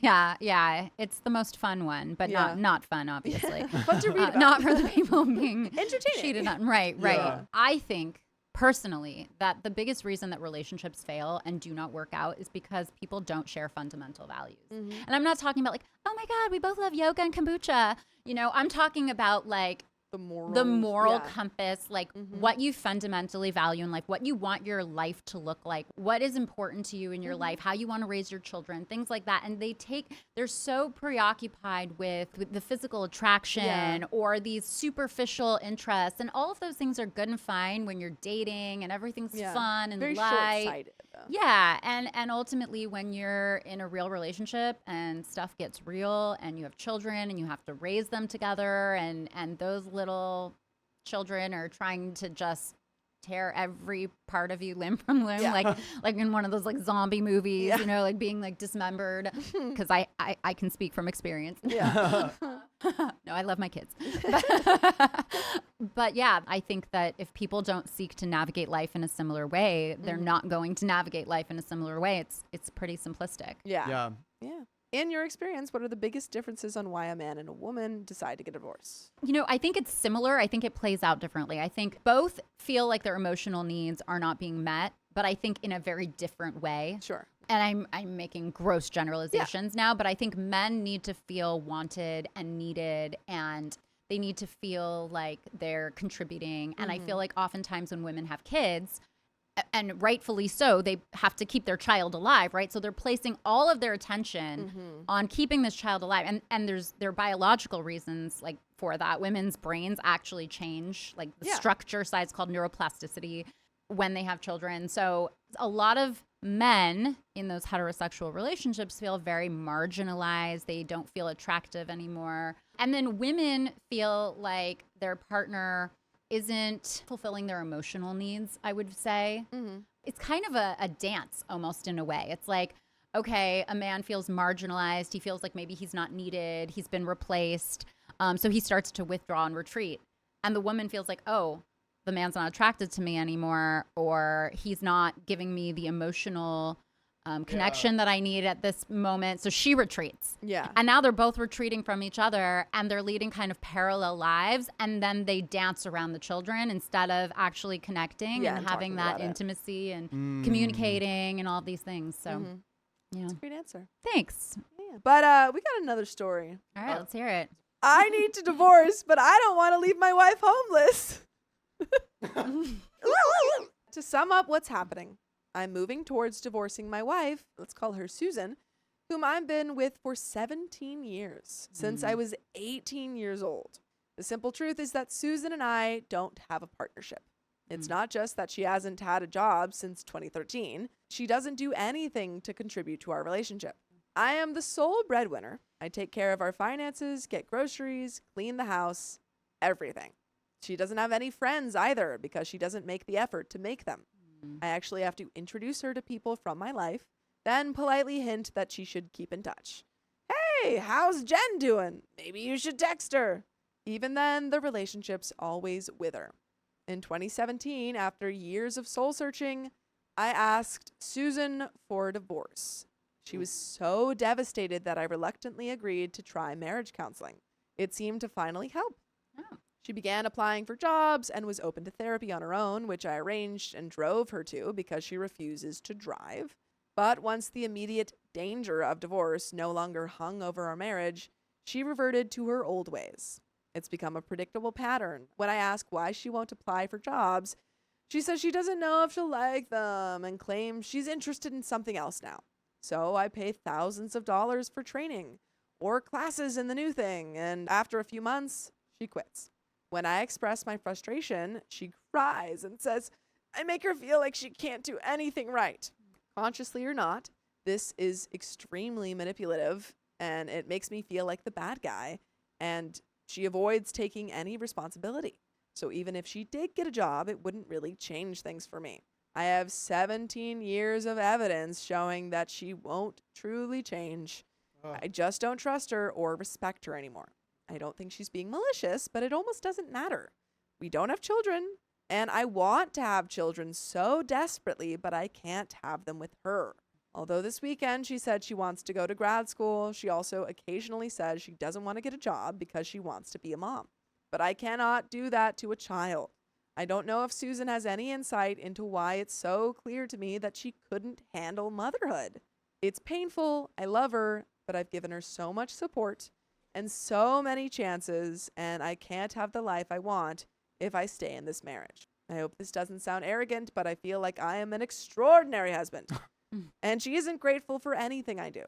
Yeah. It's the most fun one, but not fun, obviously. Fun to read about. Not for the people being entertaining. Cheated on. Right. Yeah. I think personally that the biggest reason that relationships fail and do not work out is because people don't share fundamental values. And I'm not talking about like, oh my God, we both love yoga and kombucha. I'm talking about like the moral compass, like what you fundamentally value and like what you want your life to look like, what is important to you in your life, how you want to raise your children, things like that. And they're so preoccupied with the physical attraction or these superficial interests. And all of those things are good and fine when you're dating and everything's fun and very light. short-sighted, though. Yeah. And ultimately when you're in a real relationship and stuff gets real and you have children and you have to raise them together and those little children are trying to just tear every part of you limb from limb, like in one of those like zombie movies, like being like dismembered, because I can speak from experience. No, I love my kids. But yeah, I think that if people don't seek to navigate life in a similar way, they're not going to navigate life in a similar way. It's pretty simplistic. Yeah. In your experience, what are the biggest differences on why a man and a woman decide to get a divorce? I think it's similar. I think it plays out differently. I think both feel like their emotional needs are not being met, but I think in a very different way. Sure. And I'm making gross generalizations now, but I think men need to feel wanted and needed, and they need to feel like they're contributing. And I feel like oftentimes when women have kids, and rightfully so, they have to keep their child alive, right? So they're placing all of their attention on keeping this child alive. And there are biological reasons like for that. Women's brains actually change, like the structure size called neuroplasticity when they have children. So a lot of men in those heterosexual relationships feel very marginalized. They don't feel attractive anymore. And then women feel like their partner isn't fulfilling their emotional needs, I would say. It's kind of a dance almost in a way. It's like, okay, a man feels marginalized. He feels like maybe he's not needed. He's been replaced. So he starts to withdraw and retreat. And the woman feels like, oh, the man's not attracted to me anymore, or he's not giving me the emotional connection that I need at this moment. So she retreats. Yeah. And now they're both retreating from each other, and they're leading kind of parallel lives. And then they dance around the children instead of actually connecting and having that intimacy and communicating and all of these things. So, That's a great answer. Thanks. Yeah. But we got another story. All right, let's hear it. I need to divorce, but I don't want to leave my wife homeless. To sum up what's happening, I'm moving towards divorcing my wife, let's call her Susan, whom I've been with for 17 years, since I was 18 years old. The simple truth is that Susan and I don't have a partnership. It's not just that she hasn't had a job since 2013. She doesn't do anything to contribute to our relationship. I am the sole breadwinner. I take care of our finances, get groceries, clean the house, everything. She doesn't have any friends either because she doesn't make the effort to make them. I actually have to introduce her to people from my life, then politely hint that she should keep in touch. Hey, how's Jen doing? Maybe you should text her. Even then, the relationships always wither. In 2017, after years of soul searching, I asked Susan for a divorce. She was so devastated that I reluctantly agreed to try marriage counseling. It seemed to finally help. Oh. She began applying for jobs and was open to therapy on her own, which I arranged and drove her to because she refuses to drive. But once the immediate danger of divorce no longer hung over our marriage, she reverted to her old ways. It's become a predictable pattern. When I ask why she won't apply for jobs, she says she doesn't know if she'll like them and claims she's interested in something else now. So I pay thousands of dollars for training or classes in the new thing, and after a few months, she quits. When I express my frustration, she cries and says, I make her feel like she can't do anything right. Consciously or not, this is extremely manipulative, and it makes me feel like the bad guy, and she avoids taking any responsibility. So even if she did get a job, it wouldn't really change things for me. I have 17 years of evidence showing that she won't truly change. I just don't trust her or respect her anymore. I don't think she's being malicious, but it almost doesn't matter. We don't have children, and I want to have children so desperately, but I can't have them with her. Although this weekend she said she wants to go to grad school, she also occasionally says she doesn't want to get a job because she wants to be a mom. But I cannot do that to a child. I don't know if Susan has any insight into why it's so clear to me that she couldn't handle motherhood. It's painful, I love her, but I've given her so much support and so many chances, and I can't have the life I want if I stay in this marriage. I hope this doesn't sound arrogant, but I feel like I am an extraordinary husband, and she isn't grateful for anything I do.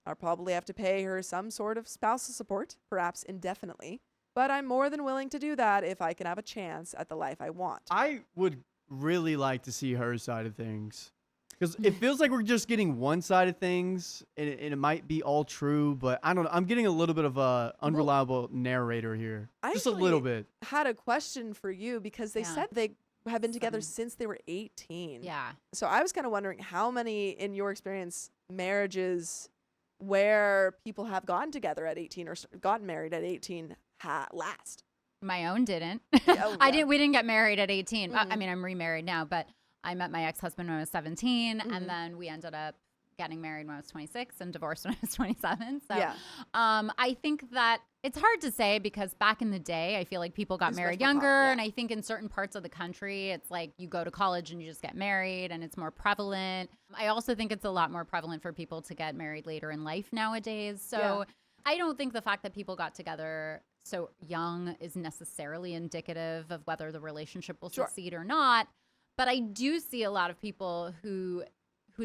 I'll probably have to pay her some sort of spousal support, perhaps indefinitely, but I'm more than willing to do that if I can have a chance at the life I want. I would really like to see her side of things. Because it feels like we're just getting one side of things, and it might be all true, but I don't know. I'm getting a little bit of a unreliable narrator here. Just a little bit. I had a question for you because they said they have been together since they were 18. Yeah. So I was kind of wondering how many, in your experience, marriages where people have gotten together at 18 or gotten married at 18 last. My own didn't. Oh, yeah. We didn't get married at 18. I mean, I'm remarried now, but I met my ex-husband when I was 17, and then we ended up getting married when I was 26 and divorced when I was 27. So I think that it's hard to say because back in the day, I feel like people got married younger. And I think in certain parts of the country, it's like you go to college and you just get married and it's more prevalent. I also think it's a lot more prevalent for people to get married later in life nowadays. So I don't think the fact that people got together so young is necessarily indicative of whether the relationship will succeed or not. But I do see a lot of people whose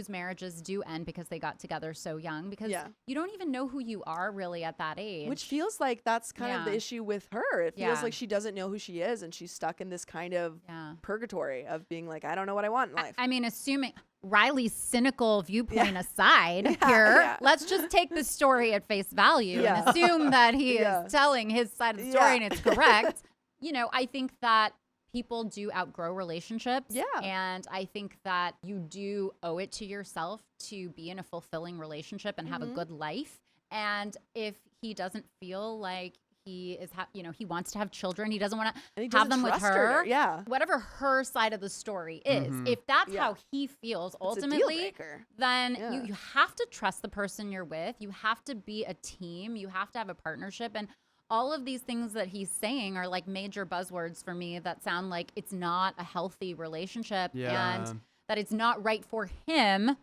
marriages do end because they got together so young because you don't even know who you are really at that age. Which feels like that's kind of the issue with her. It feels like she doesn't know who she is and she's stuck in this kind of purgatory of being like, I don't know what I want in life. I mean, assuming Riley's cynical viewpoint aside here, let's just take the story at face value and assume that he is telling his side of the story and it's correct. You know, I think that people do outgrow relationships. Yeah. And I think that you do owe it to yourself to be in a fulfilling relationship and have a good life. And if he doesn't feel like he is, he wants to have children, he doesn't want to have them with her. Yeah. Whatever her side of the story is, if that's how he feels ultimately, then you have to trust the person you're with. You have to be a team. You have to have a partnership. And all of these things that he's saying are like major buzzwords for me that sound like it's not a healthy relationship and that it's not right for him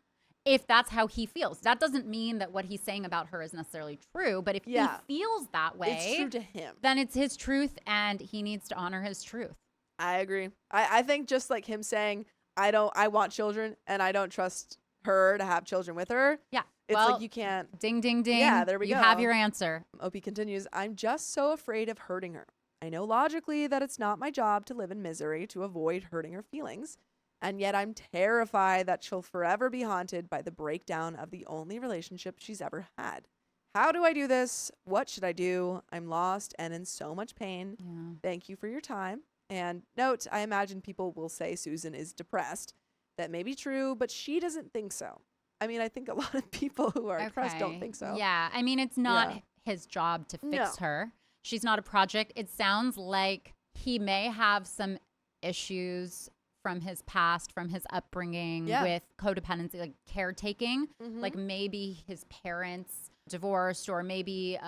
if that's how he feels. That doesn't mean that what he's saying about her is necessarily true, but if he feels that way, it's true to him. Then it's his truth and he needs to honor his truth. I agree. I think just like him saying, I want children and I don't trust her to have children with her. Yeah. It's like you can't. Ding, ding, ding. Yeah, there we go. You have your answer. OP continues, I'm just so afraid of hurting her. I know logically that it's not my job to live in misery to avoid hurting her feelings. And yet I'm terrified that she'll forever be haunted by the breakdown of the only relationship she's ever had. How do I do this? What should I do? I'm lost and in so much pain. Yeah. Thank you for your time. And note, I imagine people will say Susan is depressed. That may be true, but she doesn't think so. I mean, I think a lot of people who are depressed don't think so. Yeah. I mean, it's not his job to fix her. She's not a project. It sounds like he may have some issues from his past, from his upbringing with codependency, like caretaking. Like maybe his parents divorced, or maybe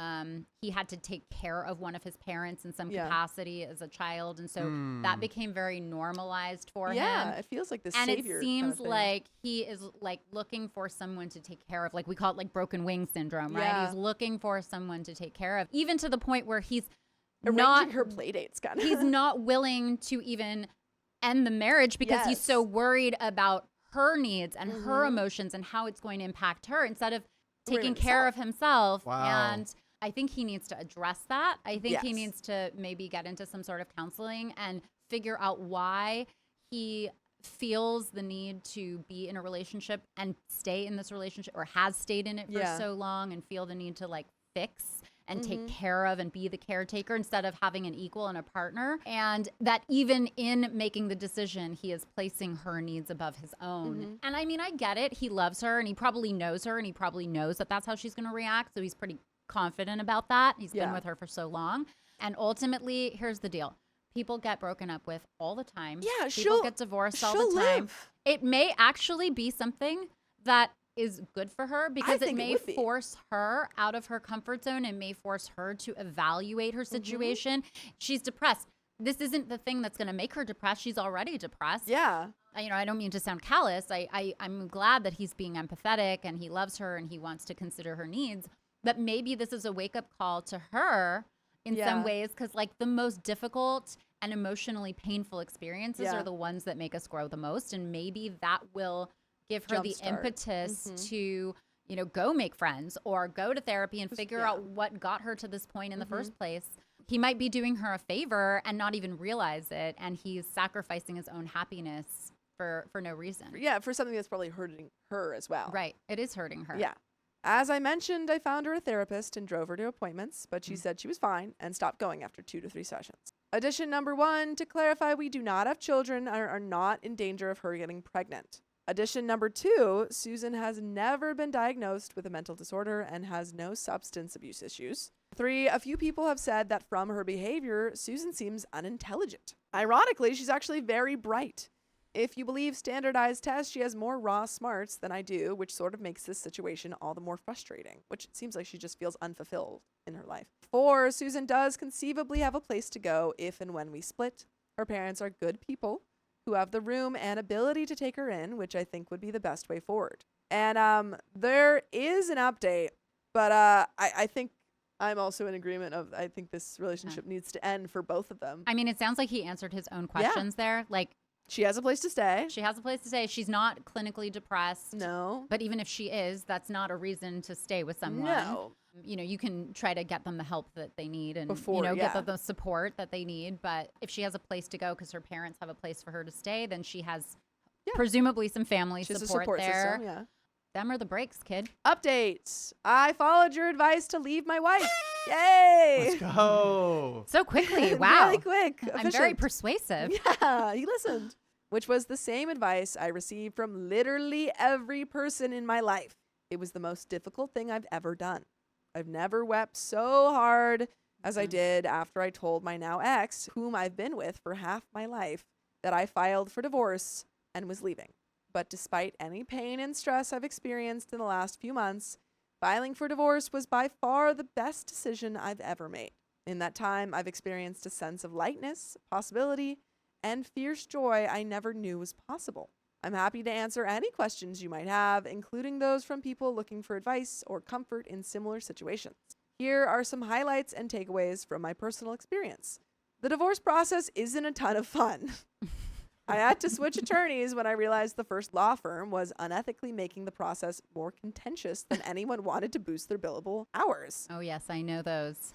he had to take care of one of his parents in some capacity as a child. And so that became very normalized for him. Yeah, it feels like the and savior. And it seems kind of like he is like looking for someone to take care of. Like we call it like broken wing syndrome, right? Yeah. He's looking for someone to take care of, even to the point where he's arranging her play dates, kind of. He's not willing to even end the marriage because he's so worried about her needs and her emotions and how it's going to impact her instead of taking care of himself. Wow. And I think he needs to address that. I think he needs to maybe get into some sort of counseling and figure out why he feels the need to be in a relationship and stay in this relationship, or has stayed in it for so long, and feel the need to like fix and take care of and be the caretaker instead of having an equal and a partner. And that even in making the decision, he is placing her needs above his own. And I mean, I get it. He loves her and he probably knows her and he probably knows that that's how she's going to react. So he's pretty confident about that. He's been with her for so long. And ultimately, here's the deal. People get broken up with all the time. Yeah, People get divorced all the time. It may actually be something that is good for her because it may force her out of her comfort zone and may force her to evaluate her situation. She's depressed. This isn't the thing that's going to make her depressed. She's already depressed. Yeah. I don't mean to sound callous. I'm glad that he's being empathetic and he loves her and he wants to consider her needs. But maybe this is a wake-up call to her in some ways, because like the most difficult and emotionally painful experiences are the ones that make us grow the most. And maybe that will give her the impetus to, go make friends or go to therapy and figure out what got her to this point in the first place. He might be doing her a favor and not even realize it. And he's sacrificing his own happiness for no reason. Yeah, for something that's probably hurting her as well. Right. It is hurting her. Yeah. As I mentioned, I found her a therapist and drove her to appointments, but she said she was fine and stopped going after 2 to 3 sessions. Addition number 1, to clarify, we do not have children and are not in danger of her getting pregnant. Addition number 2, Susan has never been diagnosed with a mental disorder and has no substance abuse issues. 3, a few people have said that from her behavior, Susan seems unintelligent. Ironically, she's actually very bright. If you believe standardized tests, she has more raw smarts than I do, which sort of makes this situation all the more frustrating, which it seems like she just feels unfulfilled in her life. 4, Susan does conceivably have a place to go if and when we split. Her parents are good people who have the room and ability to take her in, which I think would be the best way forward. And there is an update, but I think I'm also in agreement of, I think this relationship needs to end for both of them. I mean, it sounds like he answered his own questions there. Like, she has a place to stay. She has a place to stay. She's not clinically depressed. No. But even if she is, that's not a reason to stay with someone. No. You can try to get them the help that they need and, get them the support that they need. But if she has a place to go because her parents have a place for her to stay, then she has presumably some family support there. System, Them are the breaks, kid. Updates. I followed your advice to leave my wife. Yay! Let's go. So quickly. Wow. Really quick. I'm very Efficient. persuasive. Yeah, he listened. Which was the same advice I received from literally every person in my life. It was the most difficult thing I've ever done. I've never wept so hard as I did after I told my now ex, whom I've been with for half my life, that I filed for divorce and was leaving. But despite any pain and stress I've experienced in the last few months, filing for divorce was by far the best decision I've ever made. In that time, I've experienced a sense of lightness, possibility, and fierce joy I never knew was possible. I'm happy to answer any questions you might have, including those from people looking for advice or comfort in similar situations. Here are some highlights and takeaways from my personal experience. The divorce process isn't a ton of fun. I had to switch attorneys when I realized the first law firm was unethically making the process more contentious than anyone wanted to boost their billable hours. Oh, yes, I know those.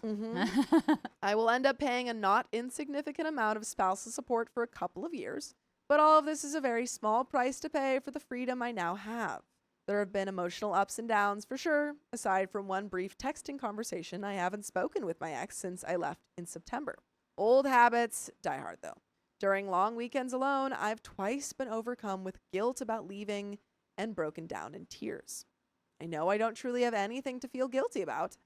I will end up paying a not insignificant amount of spousal support for a couple of years, but all of this is a very small price to pay for the freedom I now have. There have been emotional ups and downs for sure, aside from one brief texting conversation. I haven't spoken with my ex since I left in September. Old habits die hard though. During long weekends alone, I've twice been overcome with guilt about leaving and broken down in tears. I know I don't truly have anything to feel guilty about.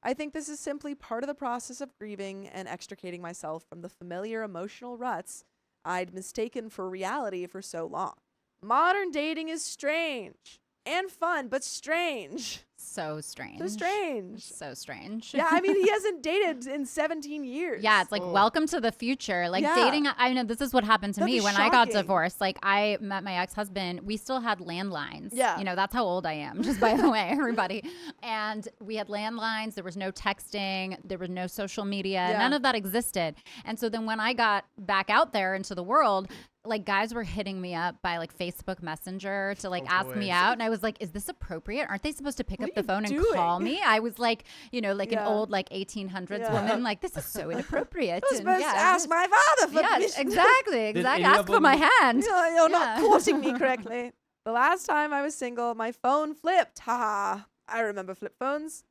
I think this is simply part of the process of grieving and extricating myself from the familiar emotional ruts I'd mistaken for reality for so long. Modern dating is strange and fun, but strange. So strange. So strange. So strange. Yeah, I mean, he hasn't dated in 17 years. Yeah, it's like, welcome to the future. Like, Yeah. dating, I know this is what happened to That'd me be when I got shocking. divorced. Like, I met my ex-husband. We still had landlines. Yeah. You know, that's how old I am, just by the way, everybody. And we had landlines. There was no texting. There was no social media. Yeah. None of that existed. And so then when I got back out there into the world, like, guys were hitting me up by like Facebook Messenger to like ask me boy. out. And I was like, is this appropriate? Aren't they supposed to pick What up are the phone you and doing? call me? I was like, you know, like an Yeah. old like 1800s Yeah. woman. Like, this is so inappropriate. I was And supposed yeah, to ask my father for yeah, permission. exactly. any Exactly. of Ask for my them- hand. You're not Yeah. courting me correctly. The last time I was single, my phone flipped. Haha. I remember flip phones.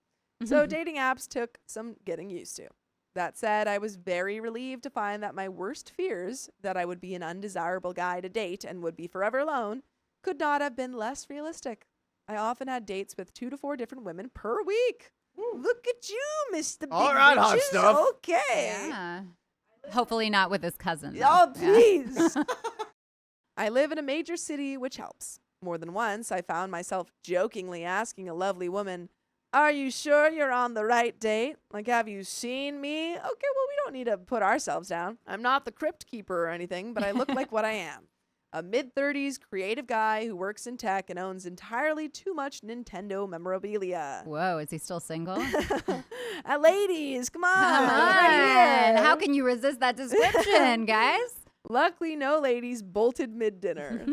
So dating apps took some getting used to. That said, I was very relieved to find that my worst fears, that I would be an undesirable guy to date and would be forever alone, could not have been less realistic. I often had dates with 2 to 4 different women per week. Look at you, Mr. Big All right, hot Britches. stuff. Okay. Yeah. Hopefully not with his cousin. though. Oh, Yeah. please. I live in a major city, which helps. More than once, I found myself jokingly asking a lovely woman, "Are you sure you're on the right date? Like, have you seen me?" Okay, well, we don't need to put ourselves down. I'm not the crypt keeper or anything, but I look like what I am. A mid-30s creative guy who works in tech and owns entirely too much Nintendo memorabilia. Whoa, is he still single? Ladies, come on. Come right on. here. How can you resist that description, guys? Luckily, no ladies bolted mid-dinner.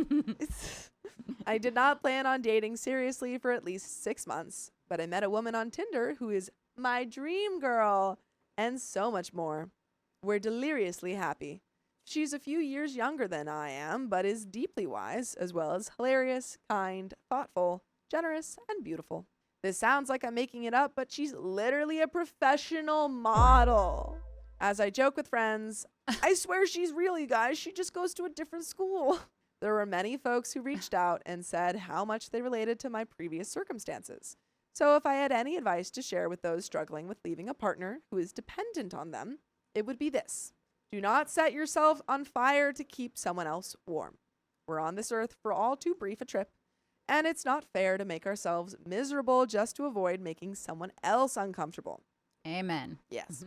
I did not plan on dating seriously for at least 6 months, but I met a woman on Tinder who is my dream girl and so much more. We're deliriously happy. She's a few years younger than I am, but is deeply wise, as well as hilarious, kind, thoughtful, generous, and beautiful. This sounds like I'm making it up, but she's literally a professional model. As I joke with friends, I swear she's real, you guys. She just goes to a different school. There were many folks who reached out and said how much they related to my previous circumstances. So if I had any advice to share with those struggling with leaving a partner who is dependent on them, it would be this. Do not set yourself on fire to keep someone else warm. We're on this earth for all too brief a trip, and it's not fair to make ourselves miserable just to avoid making someone else uncomfortable. Amen. Yes.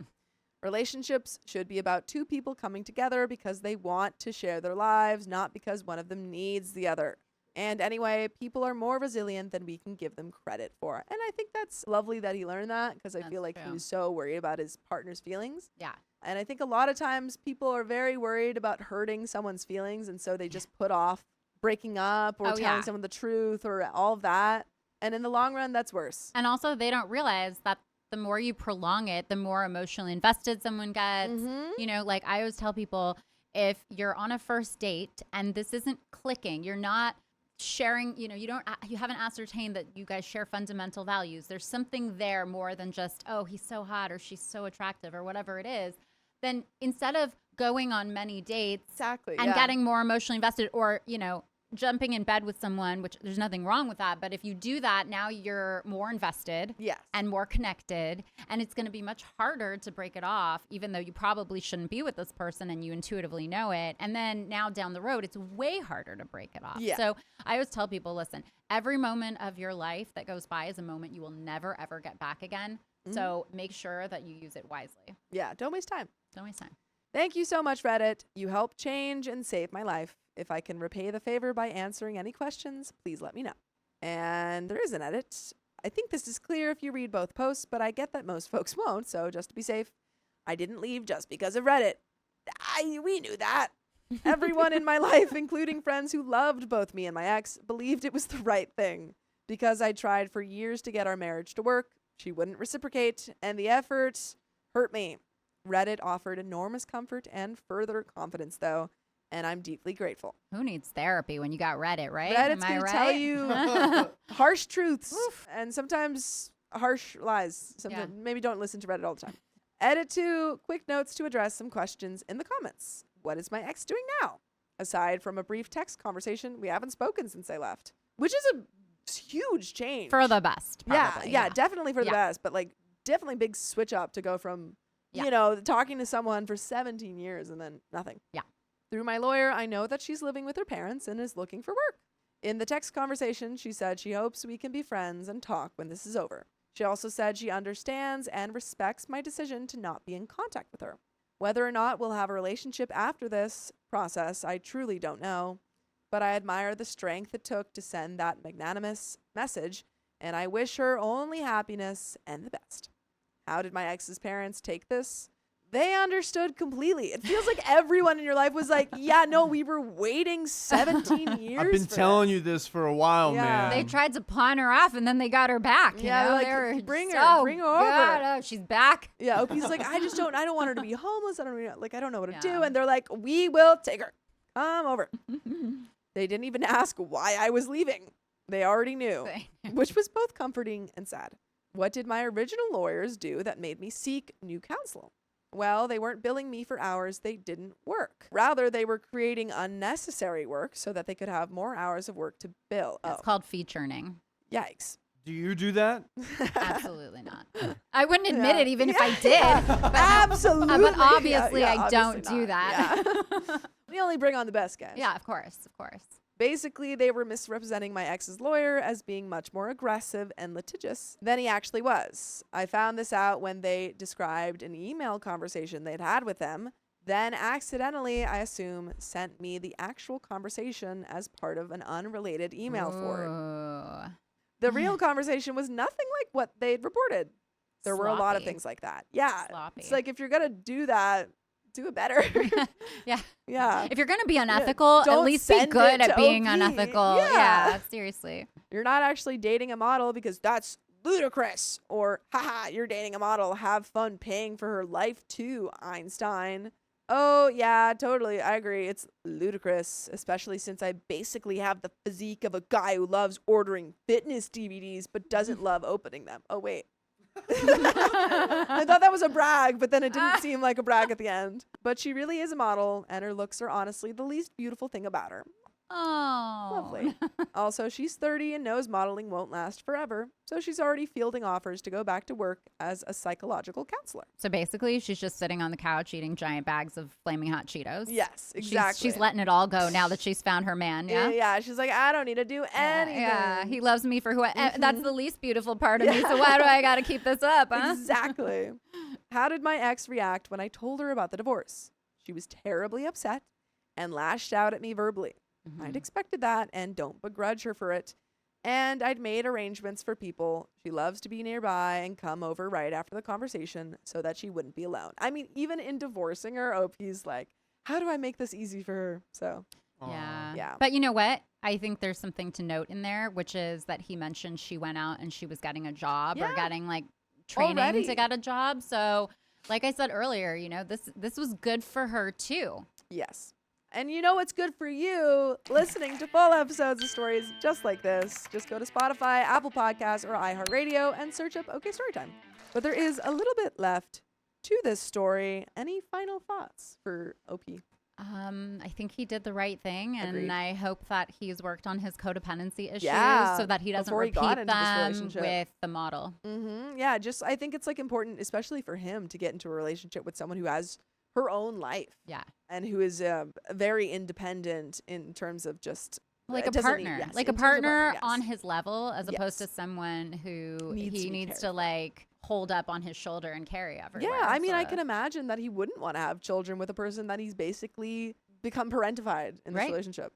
Relationships should be about 2 people coming together because they want to share their lives, not because one of them needs the other. And anyway, people are more resilient than we can give them credit for. And I think that's lovely that he learned that, because I That's feel like he true. was so worried about his partner's feelings. Yeah. And I think a lot of times people are very worried about hurting someone's feelings, and so they just put off breaking up or Oh, telling yeah. someone the truth or all of that. And in the long run, that's worse. And also, they don't realize that the more you prolong it, the more emotionally invested someone gets. Mhm. You know, like I always tell people, if you're on a first date and this isn't clicking, you're not sharing, you haven't ascertained that you guys share fundamental values. There's something there more than just, oh, he's so hot or she's so attractive or whatever it is. Then instead of going on many dates and getting more emotionally invested or, jumping in bed with someone, which there's nothing wrong with that. But if you do that, now you're more invested and more connected. And it's going to be much harder to break it off, even though you probably shouldn't be with this person and you intuitively know it. And then now down the road, it's way harder to break it off. Yeah. So I always tell people, listen, every moment of your life that goes by is a moment you will never, ever get back again. So make sure that you use it wisely. Yeah. Don't waste time. Don't waste time. Thank you so much, Reddit. You helped change and save my life. If I can repay the favor by answering any questions, please let me know. And there is an edit. I think this is clear if you read both posts, but I get that most folks won't, so just to be safe, I didn't leave just because of Reddit. We knew that. Everyone in my life, including friends who loved both me and my ex, believed it was the right thing. Because I tried for years to get our marriage to work, she wouldn't reciprocate, and the effort hurt me. Reddit offered enormous comfort and further confidence, though, and I'm deeply grateful. Who needs therapy when you got Reddit, right? Reddit's going to tell you harsh truths and sometimes harsh lies. Maybe don't listen to Reddit all the time. Edit 2, quick notes to address some questions in the comments. What is my ex doing now? Aside from a brief text conversation, we haven't spoken since I left, which is a huge change. For the best, probably. Yeah, definitely for the best, but definitely big switch up to go from, talking to someone for 17 years and then nothing. Yeah. Through my lawyer, I know that she's living with her parents and is looking for work. In the text conversation, she said she hopes we can be friends and talk when this is over. She also said she understands and respects my decision to not be in contact with her. Whether or not we'll have a relationship after this process, I truly don't know. But I admire the strength it took to send that magnanimous message, and I wish her only happiness and the best. How did my ex's parents take this? They understood completely. It feels like everyone in your life was like, yeah, no, we were waiting 17 years. I've been telling you this for a while, man. They tried to pawn her off and then they got her back. You know? Like, they were bring her over. God, oh, she's back. Yeah, Opie's like, I don't want her to be homeless. I don't know what to do. And they're like, we will take her. Come over. They didn't even ask why I was leaving. They already knew, which was both comforting and sad. What did my original lawyers do that made me seek new counsel? Well, they weren't billing me for hours they didn't work. Rather, they were creating unnecessary work so that they could have more hours of work to bill. It's called fee churning. Yikes. Do you do that? Absolutely not. I wouldn't admit it even if I did. But absolutely. But obviously I don't do that. Yeah. We only bring on the best guys. Yeah, of course. Basically, they were misrepresenting my ex's lawyer as being much more aggressive and litigious than he actually was. I found this out when they described an email conversation they'd had with them, then accidentally, I assume, sent me the actual conversation as part of an unrelated email forward. The real conversation was nothing like what they'd reported. There were a lot of things like that. Yeah. Sloppy. It's like, if you're going to do that, do it better. Yeah. Yeah. If you're going to be unethical, at least be good at being unethical. Yeah, seriously. You're not actually dating a model because that's ludicrous. Or, haha, you're dating a model. Have fun paying for her life too, Einstein. Oh, yeah, totally. I agree. It's ludicrous, especially since I basically have the physique of a guy who loves ordering fitness DVDs but doesn't love opening them. Oh, wait. I thought that was a brag, but then it didn't seem like a brag at the end. But she really is a model, and her looks are honestly the least beautiful thing about her. Oh. Lovely. Also, she's 30 and knows modeling won't last forever, so she's already fielding offers to go back to work as a psychological counselor. So basically, she's just sitting on the couch eating giant bags of Flaming Hot Cheetos. Yes, exactly. She's letting it all go now that she's found her man, yeah? Yeah, she's like, I don't need to do anything. Yeah, he loves me for who that's the least beautiful part of me, so why do I got to keep this up, huh? Exactly. How did my ex react when I told her about the divorce? She was terribly upset and lashed out at me verbally. I'd expected that and don't begrudge her for it. And I'd made arrangements for people she loves to be nearby and come over right after the conversation so that she wouldn't be alone. I mean, even in divorcing her, Opie's like, how do I make this easy for her? So, yeah. But you know what? I think there's something to note in there, which is that he mentioned she went out and she was getting a job or getting like training to get a job. So like I said earlier, you know, this was good for her too. Yes. And you know what's good for you? Listening to full episodes of stories just like this. Just go to Spotify, Apple Podcasts, or iHeartRadio and search up OK Storytime. But there is a little bit left to this story. Any final thoughts for OP? I think he did the right thing, and Agreed. I hope that he's worked on his codependency issues so that he doesn't before he repeat got into this them relationship. with the model. Yeah, just I think it's like important, especially for him, to get into a relationship with someone who has her own life. Yeah. And who is very independent in terms of just Like a doesn't need- partner, yes, like in a terms of partner yes. on his level, as opposed to Yes. someone who Needs he to be needs cared to for. like hold up on his shoulder and carry everywhere. Yeah, I mean, I sort can of. imagine that he wouldn't want to have children with a person that he's basically become parentified in this Right. relationship.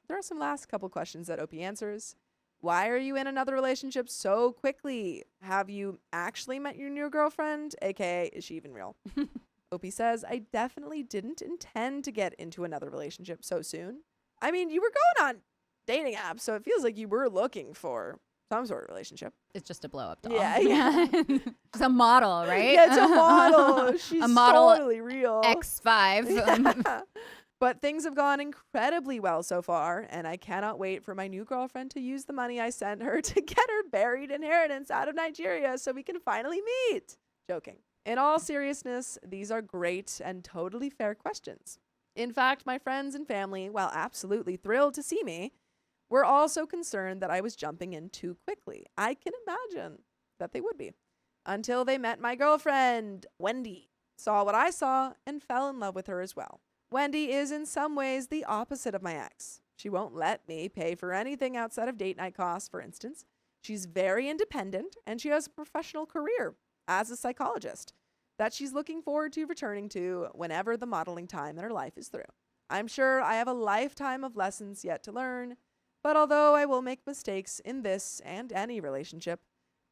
There are some last couple questions that OP answers. Why are you in another relationship so quickly? Have you actually met your new girlfriend? AKA, is she even real? OP says, I definitely didn't intend to get into another relationship so soon. I mean, you were going on dating apps, so it feels like you were looking for some sort of relationship. It's just a blow up doll. Yeah. It's a model, right? Yeah, it's a model. She's a model totally real. X5. Yeah. But things have gone incredibly well so far, and I cannot wait for my new girlfriend to use the money I sent her to get her buried inheritance out of Nigeria so we can finally meet. Joking. In all seriousness, these are great and totally fair questions. In fact, my friends and family, while absolutely thrilled to see me, were also concerned that I was jumping in too quickly. I can imagine that they would be. Until they met my girlfriend, Wendy, saw what I saw, and fell in love with her as well. Wendy is in some ways the opposite of my ex. She won't let me pay for anything outside of date night costs, for instance. She's very independent, and she has a professional career as a psychologist that she's looking forward to returning to whenever the modeling time in her life is through. I'm sure I have a lifetime of lessons yet to learn, but although I will make mistakes in this and any relationship,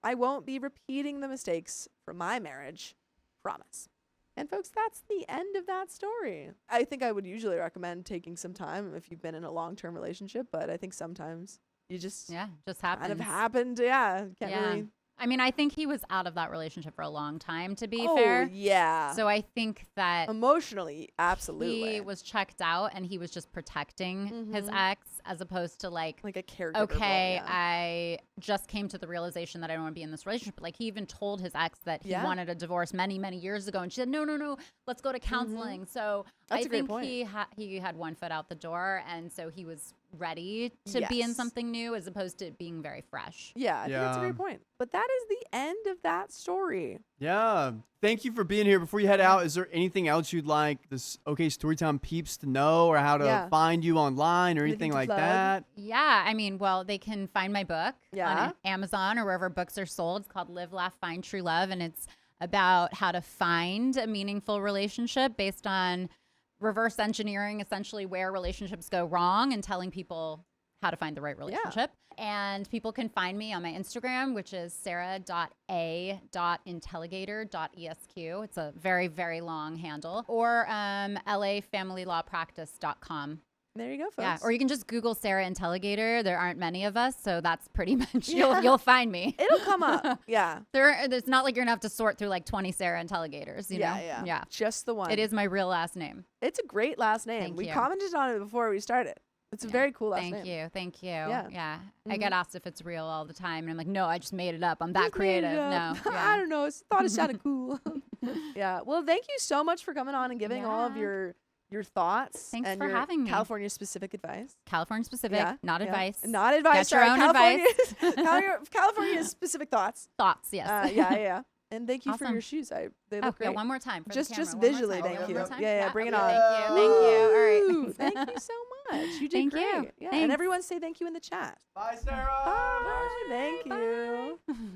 I won't be repeating the mistakes from my marriage. Promise. And folks, that's the end of that story. I think I would usually recommend taking some time if you've been in a long-term relationship, but I think sometimes you just just happens. kind of happened. Yeah. Can't Yeah. really. I mean, I think he was out of that relationship for a long time, to be Oh, fair. yeah. So I think that Emotionally, absolutely. he was checked out and he was just protecting his ex, as opposed to like like a caregiver. okay, role, yeah. I just came to the realization that I don't want to be in this relationship. But like he even told his ex that he wanted a divorce many, many years ago. And she said, no, let's go to counseling. So That's I a great think point. he had one foot out the door. And so he was ready to be in Yes. something new, as opposed to it being very fresh. Yeah, I think that's a Yeah. great point. But that is the end of that story. Yeah. Thank you for being here. Before you head out, is there anything else you'd like this OK Storytime peeps to know, or how to find you online or anything Anything to like plug? that? Yeah, I mean, well, they can find my book Yeah. on Amazon or wherever books are sold. It's called Live, Laugh, Find True Love, and it's about how to find a meaningful relationship based on reverse engineering, essentially where relationships go wrong, and telling people how to find the right relationship. And people can find me on my Instagram, which is sarah.a.intelligator.esq. It's a very, very long handle. Or lafamilylawpractice.com. There you go, folks. Yeah, or you can just Google Sarah Intelligator. There aren't many of us, so that's pretty much you'll find me. It'll come up. Yeah. It's not like you're gonna have to sort through like 20 Sarah Intelligators. You know? Yeah. Just the one. It is my real last name. It's a great last name. Thank We you. commented on it before we started. It's a very cool last name. Thank you. Yeah. Yeah. I get asked if it's real all the time, and I'm like, no, I just made it up. I'm Just that made it creative. No. up. Yeah. I don't know. I thought it sounded cool. Yeah. Well, thank you so much for coming on and giving all of Yeah. your thoughts. Thanks and for your having me. California specific advice. California specific, not advice. Not advice. Get your sorry, own California specific thoughts. Thoughts, yes. Yeah. And thank you for Awesome. your shoes. They Oh, look great. yeah, one more time. For Just the camera. One more visually, time. thank One you. more time? Yeah, bring it okay, on. Thank you. All right. Woo! Thank you so much. You did Thank great. you. Yeah. Thanks. And everyone say thank you in the chat. Bye, Sarah. Bye. Thank you.